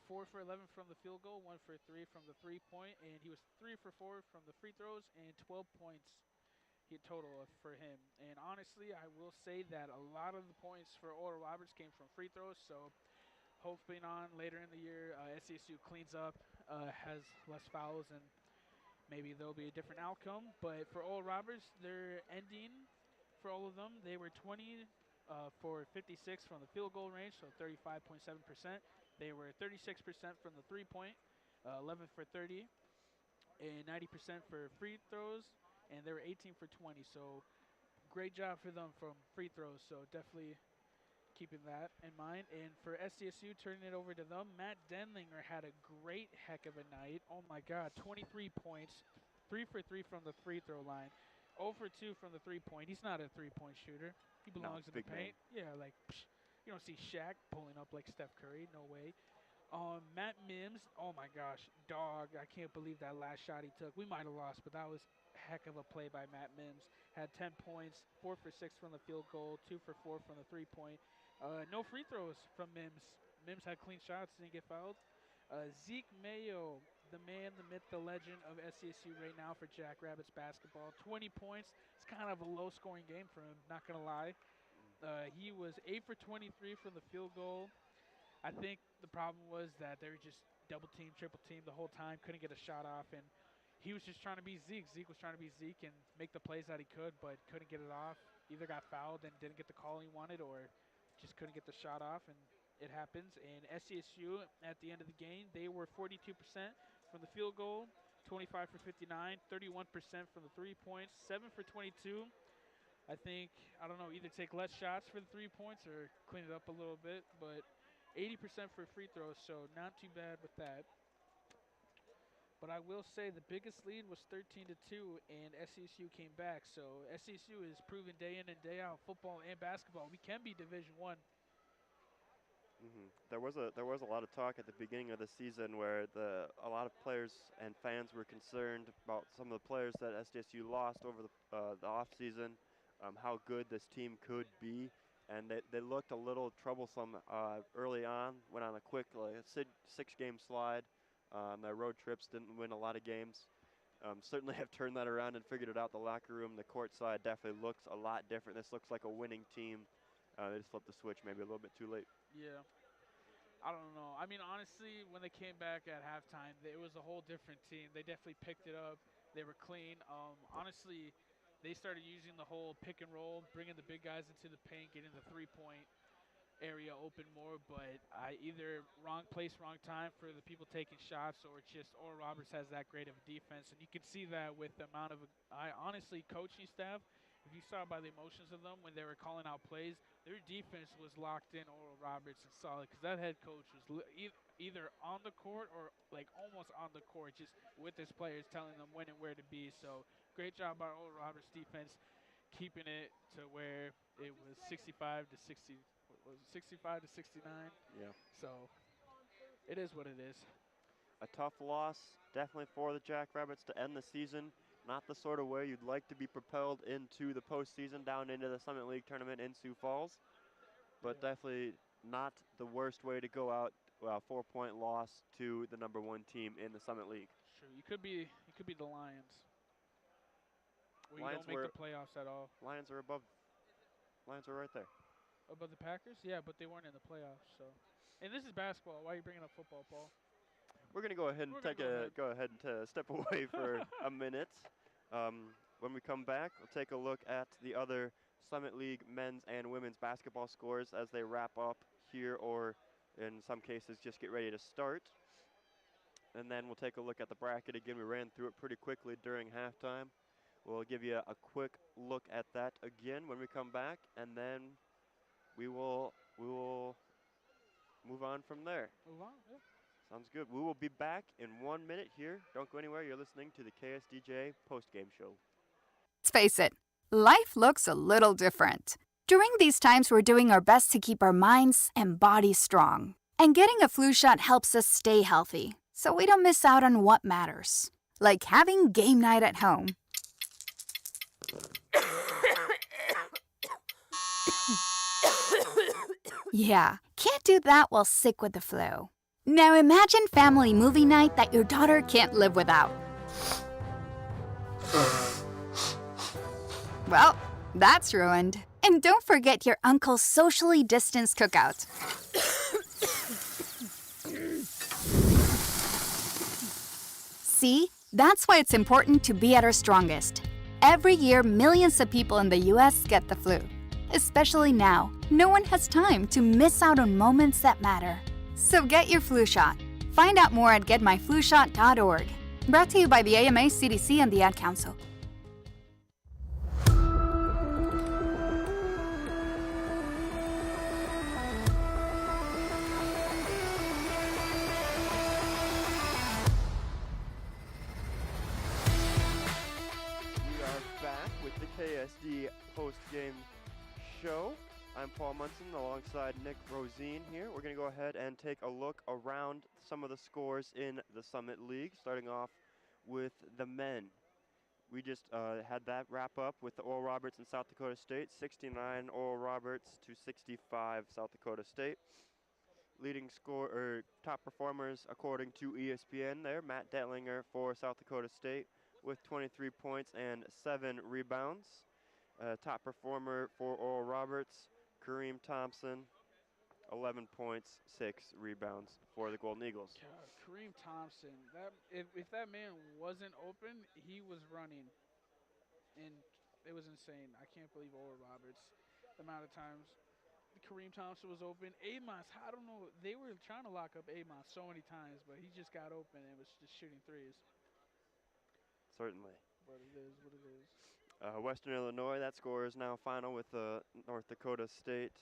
4 for 11 from the field goal, 1 for 3 from the three-point, and he was 3 for 4 from the free throws, and 12 points total for him. And honestly, I will say that a lot of the points for Oral Roberts came from free throws, so hoping on later in the year, SCSU cleans up, has less fouls, and maybe there'll be a different outcome. But for Oral Roberts, they're ending. For all of them, they were 20 for 56 from the field goal range, so 35.7%. They were 36% from the three-point, 11 for 30, and 90% for free throws, and they were 18 for 20. So great job for them from free throws, so definitely keeping that in mind. And for SDSU, turning it over to them, Matt Denlinger had a great heck of a night. Oh my God, 23 points, 3 for 3 from the free throw line. 0 for 2 from the three-point. He's not a three-point shooter. He belongs in the paint. Yeah, like, you don't see Shaq pulling up like Steph Curry. No way. Matt Mims, oh my gosh, dog. I can't believe that last shot he took. We might have lost, but that was a heck of a play by Matt Mims. Had 10 points, 4 for 6 from the field goal, 2 for 4 from the three-point. No free throws from Mims. Mims had clean shots, didn't get fouled. Zeke Mayo, the man, the myth, the legend of SCSU right now for Jackrabbits basketball. 20 points. It's kind of a low-scoring game for him, not going to lie. He was 8 for 23 from the field goal. I think the problem was that they were just double-team, triple-team the whole time, couldn't get a shot off, and he was just trying to be Zeke. Zeke was trying to be Zeke and make the plays that he could, but couldn't get it off. Either got fouled and didn't get the call he wanted, or just couldn't get the shot off, and it happens. And SCSU, at the end of the game, they were 42% from the field goal, 25 for 59, 31% from the 3 points, 7 for 22. I think, I don't know, either take less shots for the 3 points or clean it up a little bit, but 80% for free throws, so not too bad with that. But I will say the biggest lead was 13-2, and SCSU came back. So SCSU is proven day in and day out, football and basketball, we can be Division I. There was a lot of talk at the beginning of the season where a lot of players and fans were concerned about some of the players that SDSU lost over the off season, how good this team could be, and they looked a little troublesome early on. Went on a quick 6-game slide. Their road trips didn't win a lot of games. Certainly have turned that around and figured it out. The locker room, the court side definitely looks a lot different. This looks like a winning team. They just flipped the switch maybe a little bit too late. Yeah. I don't know. I mean, honestly, when they came back at halftime, it was a whole different team. They definitely picked it up. They were clean. Honestly, they started using the whole pick and roll, bringing the big guys into the paint, getting the three-point area open more, but either wrong place, wrong time for the people taking shots, or just Oral Roberts has that great of a defense. And you can see that with the amount of, honestly, coaching staff. If you saw by the emotions of them when they were calling out plays, their defense was locked in Oral Roberts and solid, because that head coach was either on the court or like almost on the court, just with his players telling them when and where to be. So great job by Oral Roberts defense, keeping it to where it was 65 to 60. Was it 65 to 69? Yeah. So it is what it is. A tough loss, definitely for the Jackrabbits to end the season. Not the sort of way you'd like to be propelled into the postseason, down into the Summit League tournament in Sioux Falls, but definitely not the worst way to go out. Well, 4-point loss to the #1 team in the Summit League. Sure, you could be the Lions. Where you Lions don't make the playoffs at all. Lions are above. Lions are right there. Above the Packers? Yeah, but they weren't in the playoffs. So, and this is basketball. Why are you bringing up football, Paul? We're gonna go ahead and go ahead and step away for a minute. When we come back, we'll take a look at the other Summit League men's and women's basketball scores as they wrap up here, or in some cases just get ready to start. And then we'll take a look at the bracket again. We ran through it pretty quickly during halftime. We'll give you a quick look at that again when we come back, and then we will move on from there. Move on, yeah. Sounds good. We will be back in 1 minute here. Don't go anywhere. You're listening to the KSDJ postgame show. Let's face it, life looks a little different. During these times, we're doing our best to keep our minds and bodies strong. And getting a flu shot helps us stay healthy, so we don't miss out on what matters. Like having game night at home. Yeah, can't do that while sick with the flu. Now imagine family movie night that your daughter can't live without. Well, that's ruined. And don't forget your uncle's socially distanced cookout. See, that's why it's important to be at our strongest. Every year, millions of people in the U.S. get the flu. Especially now, no one has time to miss out on moments that matter. So get your flu shot. Find out more at getmyflushot.org. Brought to you by the AMA, CDC, and the Ad Council. We are back with the KSD post-game show. I'm Paul Munson alongside Nick Rosine here. We're going to go ahead and take a look around some of the scores in the Summit League, starting off with the men. We just had that wrap up with the Oral Roberts and South Dakota State, 69 Oral Roberts to 65 South Dakota State. Leading top performers according to ESPN there, Matt Detlinger for South Dakota State with 23 points and 7 rebounds. Top performer for Oral Roberts, Kareem Thompson, 11 points, 6 rebounds for the Golden Eagles. God, Kareem Thompson, if that man wasn't open, he was running. And it was insane. I can't believe Oral Roberts, the amount of times Kareem Thompson was open. Amos, I don't know, they were trying to lock up Amos so many times, but he just got open and was just shooting threes. Certainly. But it is what it is. Western Illinois, that score is now final with North Dakota State.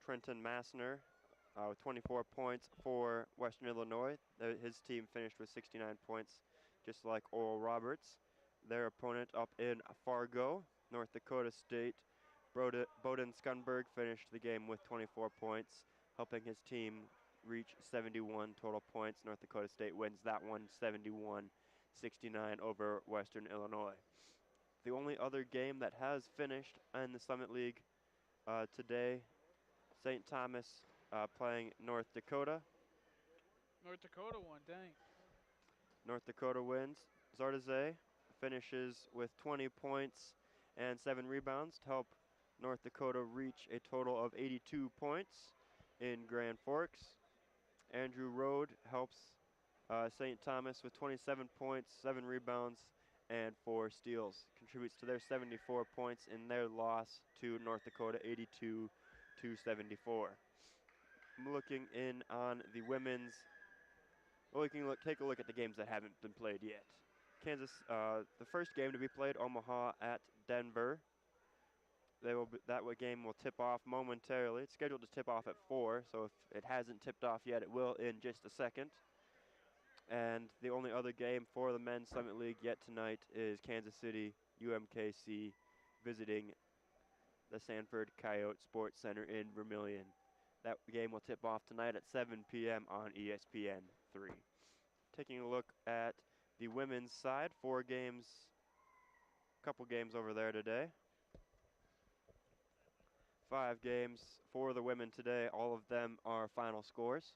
Trenton Massner with 24 points for Western Illinois. His team finished with 69 points, just like Oral Roberts. Their opponent up in Fargo, North Dakota State, Bowden Skunberg finished the game with 24 points, helping his team reach 71 total points. North Dakota State wins that one 71-69 over Western Illinois. The only other game that has finished in the Summit League today, St. Thomas playing North Dakota. North Dakota won, dang. North Dakota wins. Zardaze finishes with 20 points and 7 rebounds to help North Dakota reach a total of 82 points in Grand Forks. Andrew Rode helps St. Thomas with 27 points, 7 rebounds, and 4 steals. Contributes to their 74 points in their loss to North Dakota, 82-74. Looking in on the women's, take a look at the games that haven't been played yet. The first game to be played, Omaha at Denver. That game will tip off momentarily. It's scheduled to tip off at 4, so if it hasn't tipped off yet, it will in just a second. And the only other game for the Men's Summit League yet tonight is Kansas City UMKC visiting the Sanford Coyote Sports Center in Vermillion. That game will tip off tonight at 7 p.m. on ESPN3. Taking a look at the women's side, 4 games, couple games over there today. 5 games for the women today. All of them are final scores.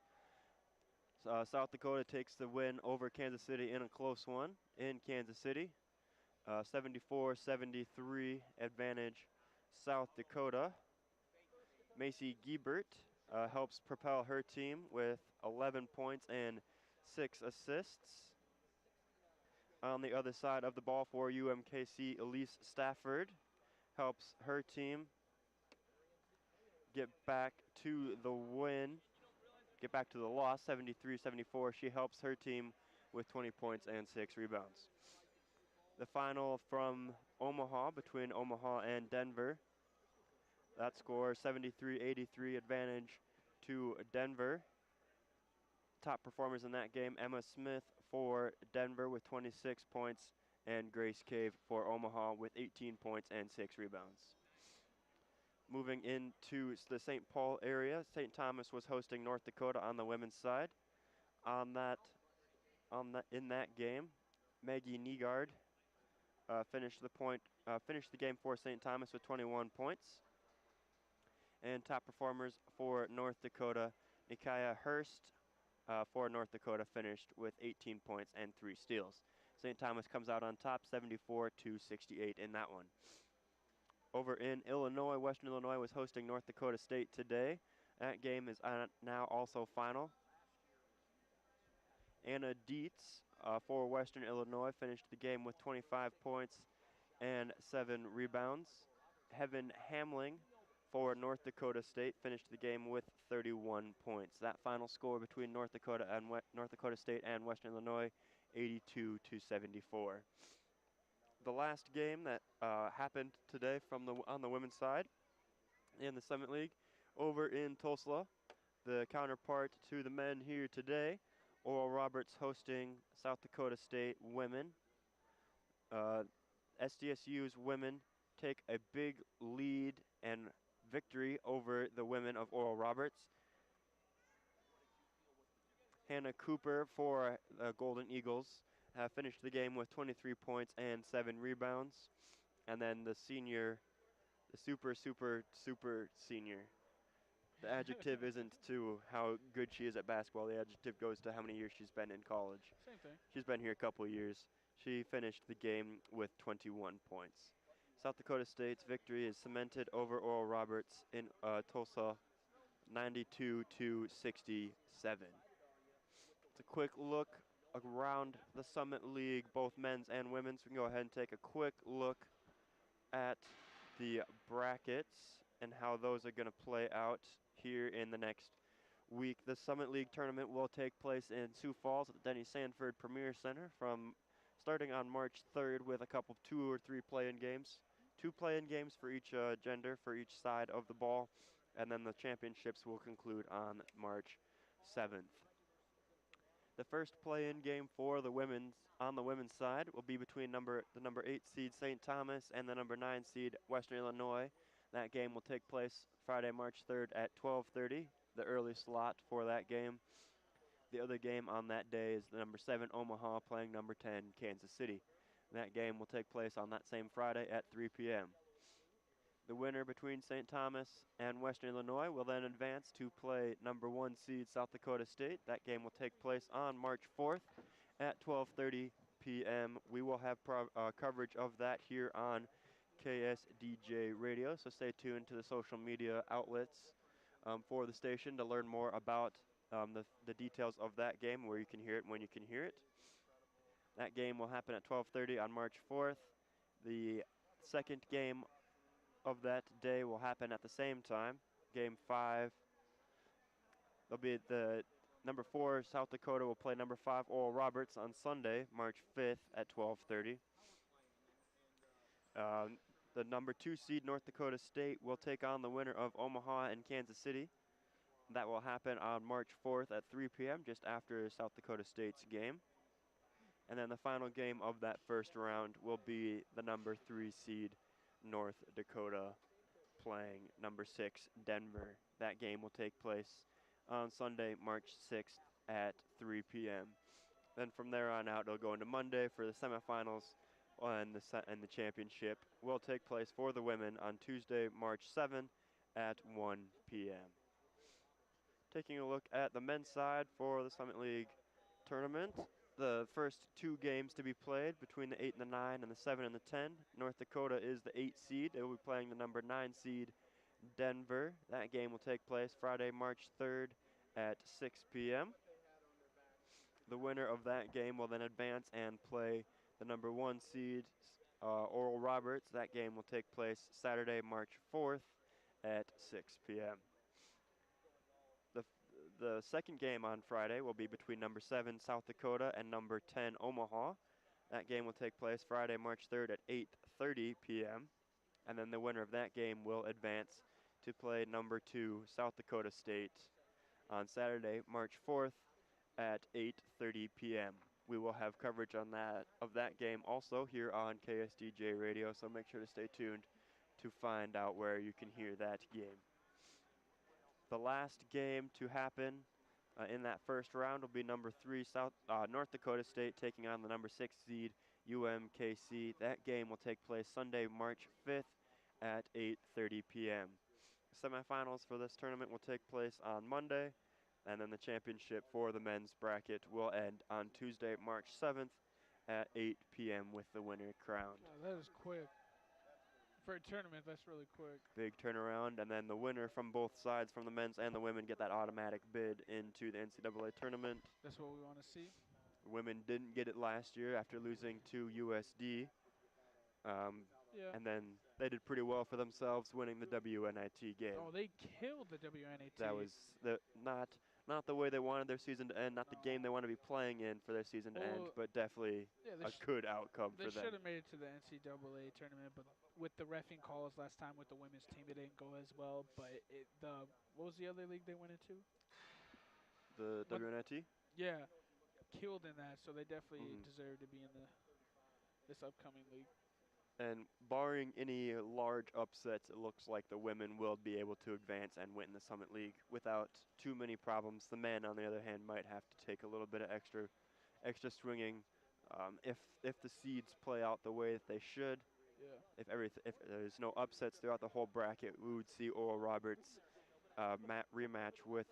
South Dakota takes the win over Kansas City in a close one in Kansas City. 74-73 advantage South Dakota. Macy Giebert helps propel her team with 11 points and 6 assists. On the other side of the ball for UMKC, Elise Stafford helps her team get back to the loss, 73-74. She helps her team with 20 points and 6 rebounds. The final from Omaha, between Omaha and Denver. That score, 73-83 advantage to Denver. Top performers in that game, Emma Smith for Denver with 26 points, and Grace Cave for Omaha with 18 points and 6 rebounds. Moving into the St. Paul area, St. Thomas was hosting North Dakota on the women's side. In that game, Maggie Nygaard finished the game for St. Thomas with 21 points. And top performers for North Dakota, Nikaya Hurst for North Dakota finished with 18 points and 3 steals. St. Thomas comes out on top, 74-68 in that one. Over in Illinois, Western Illinois was hosting North Dakota State today. That game is now also final. Anna Dietz for Western Illinois finished the game with 25 points and 7 rebounds. Heaven Hamling for North Dakota State finished the game with 31 points. That final score between North Dakota State and Western Illinois, 82-74. The last game that happened today on the women's side in the Summit League, over in Tulsa, the counterpart to the men here today, Oral Roberts hosting South Dakota State women. SDSU's women take a big lead and victory over the women of Oral Roberts. Hannah Cooper for the Golden Eagles finished the game with 23 points and 7 rebounds. And then the senior, the super senior. The adjective isn't to how good she is at basketball. The adjective goes to how many years she's been in college. Same thing. She's been here a couple of years. She finished the game with 21 points. South Dakota State's victory is cemented over Oral Roberts in Tulsa, 92-67. It's a quick look around the Summit League, both men's and women's. We can go ahead and take a quick look at the brackets and how those are going to play out here in the next week, the Summit League tournament will take place in Sioux Falls at the Denny Sanford Premier Center from starting on March 3rd with a couple 2 or 3 play-in games. 2 play-in games for each gender, for each side of the ball, and then the championships will conclude on March 7th. The first play-in game for the on the women's side will be between the number 8 seed St. Thomas and the number 9 seed Western Illinois. That game will take place Friday, March 3rd at 12:30, the early slot for that game. The other game on that day is the number 7 Omaha playing number 10 Kansas City. That game will take place on that same Friday at 3 p.m. The winner between St. Thomas and Western Illinois will then advance to play number 1 seed South Dakota State. That game will take place on March 4th at 12:30 p.m. We will have coverage of that here on KSDJ Radio, so stay tuned to the social media outlets for the station to learn more about the details of that game, where you can hear it and when you can hear it. That game will happen at 12:30 on March 4th. The second game of that day will happen at the same time. Game 5. There'll be the number 4 South Dakota will play number 5 Oral Roberts on Sunday, March 5th at 12:30. The number 2 seed North Dakota State will take on the winner of Omaha and Kansas City. That will happen on March 4th at 3 p.m., just after South Dakota State's game. And then the final game of that first round will be the number 3 seed North Dakota playing number 6 Denver. That game will take place on Sunday, March 6th at 3 p.m. Then from there on out, it'll go into Monday for the semifinals, and the championship will take place for the women on Tuesday, March 7th at 1 p.m. Taking a look at the men's side for the Summit League tournament, the first 2 games to be played between the 8 and the 9 and the 7 and the 10. North Dakota is the 8 seed. They will be playing the number 9 seed Denver. That game will take place Friday, March 3rd at 6 p.m. The winner of that game will then advance and play the number 1 seed Oral Roberts. That game will take place Saturday, March 4th at 6 p.m. The second game on Friday will be between number 7 South Dakota and number 10 Omaha. That game will take place Friday, March 3rd at 8:30 p.m. And then the winner of that game will advance to play number 2 South Dakota State on Saturday, March 4th at 8:30 p.m. We will have coverage of that game also here on KSDJ Radio, so make sure to stay tuned to find out where you can hear that game. The last game to happen in that first round will be number 3 North Dakota State taking on the number 6 seed UMKC. That game will take place Sunday, March 5th at 8:30 p.m. Semifinals for this tournament will take place on Monday, and then the championship for the men's bracket will end on Tuesday, March 7th at 8 p.m. with the winner crowned. Oh, that is quick. For a tournament, that's really quick. Big turnaround, and then the winner from both sides, from the men's and the women, get that automatic bid into the NCAA tournament. That's what we want to see. The women didn't get it last year after losing to USD. And then they did pretty well for themselves, winning the WNIT game. Oh, they killed the WNIT. That was not the way they wanted their season to end, not the game they want to be playing in for their season to end, but definitely a good outcome for them. They should have made it to the NCAA tournament, but with the reffing calls last time with the women's team, it didn't go as well. But what was the other league they went into? The WNIT? Yeah, killed in that, so they definitely deserve to be in this upcoming league. And barring any large upsets, it looks like the women will be able to advance and win the Summit League without too many problems. The men, on the other hand, might have to take a little bit of extra swinging if the seeds play out the way that they should. Yeah. If there's no upsets throughout the whole bracket, we would see Oral Roberts rematch with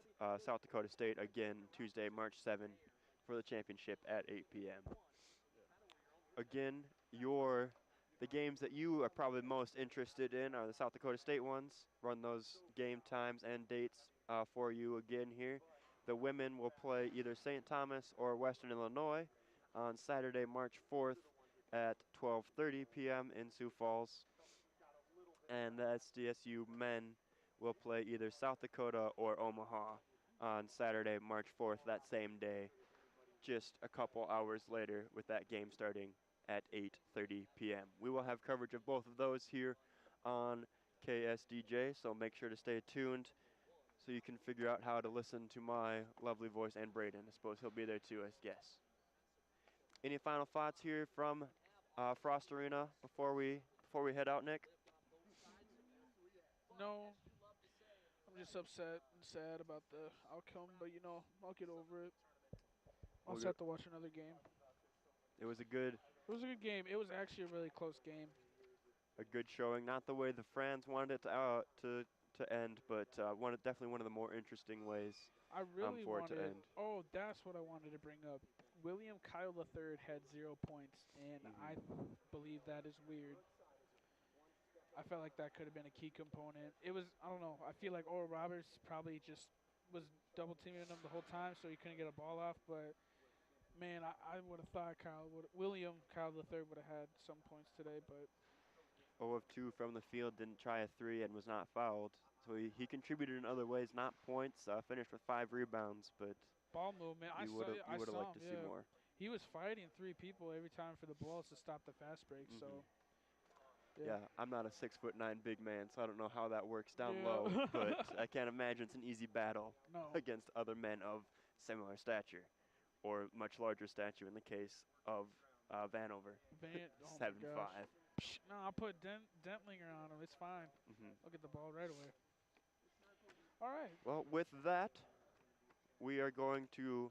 South Dakota State again Tuesday, March 7th for the championship at 8 p.m. Again, the games that you are probably most interested in are the South Dakota State ones. Run those game times and dates for you again here. The women will play either St. Thomas or Western Illinois on Saturday, March 4th at 12:30 p.m. in Sioux Falls. And the SDSU men will play either South Dakota or Omaha on Saturday, March 4th, that same day, just a couple hours later with that game starting at 8:30 p.m. We will have coverage of both of those here on KSDJ, so make sure to stay tuned so you can figure out how to listen to my lovely voice and Braden. I suppose he'll be there too as guests. Any final thoughts here from Frost Arena before we head out, Nick? No, I'm just upset and sad about the outcome, but I'll get over it. I'll just have to watch another game. It was a good game. It was actually a really close game. A good showing, not the way the fans wanted it to end, but definitely one of the more interesting ways I really for wanted it to end. Oh, that's what I wanted to bring up. William Kyle III had 0 points, and I believe that is weird. I felt like that could have been a key component. It was, I don't know, I feel like Oral Roberts probably just was double teaming him the whole time so he couldn't get a ball off, but man, I would have thought William Kyle III would have had some points today, but 0 of 2 from the field, didn't try a 3 and was not fouled. So he contributed in other ways, not points, finished with 5 rebounds, but ball movement. I would have liked to see more. He was fighting 3 people every time for the balls to stop the fast break, so. Yeah, I'm not a 6'9" big man, so I don't know how that works down low, but I can't imagine it's an easy battle against other men of similar stature, or much larger stature in the case of Vanover, 7'5". No, I'll put Dentlinger on him. It's fine. I'll get the ball right away. All right. Well, with that, we are going to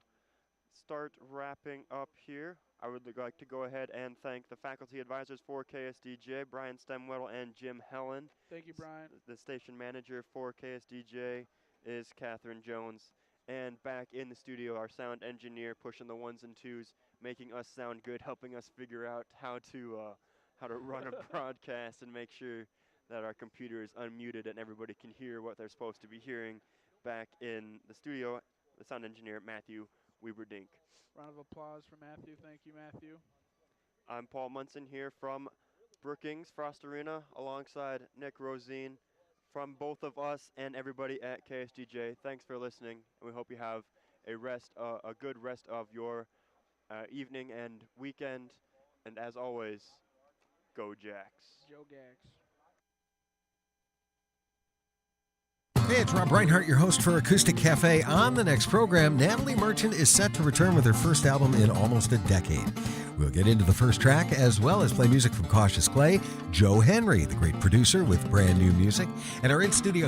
start wrapping up here. I would like to go ahead and thank the faculty advisors for KSDJ, Brian Stemwedel and Jim Helen. Thank you, Brian. The station manager for KSDJ is Catherine Jones. And back in the studio, our sound engineer pushing the 1s and 2s, making us sound good, helping us figure out how to run a broadcast and make sure that our computer is unmuted and everybody can hear what they're supposed to be hearing. Back in the studio, the sound engineer, Matthew Weber-Dink. Round of applause for Matthew. Thank you, Matthew. I'm Paul Munson here from Brookings, Frost Arena, alongside Nick Rosine. From both of us and everybody at KSDJ, thanks for listening, and we hope you have a good rest of your evening and weekend. And as always, go Jacks. Joe Gags. Hey, it's Rob Reinhart, your host for Acoustic Cafe. On the next program, Natalie Merchant is set to return with her first album in almost a decade. We'll get into the first track as well as play music from Cautious Clay, Joe Henry, the great producer with brand new music, and our in-studio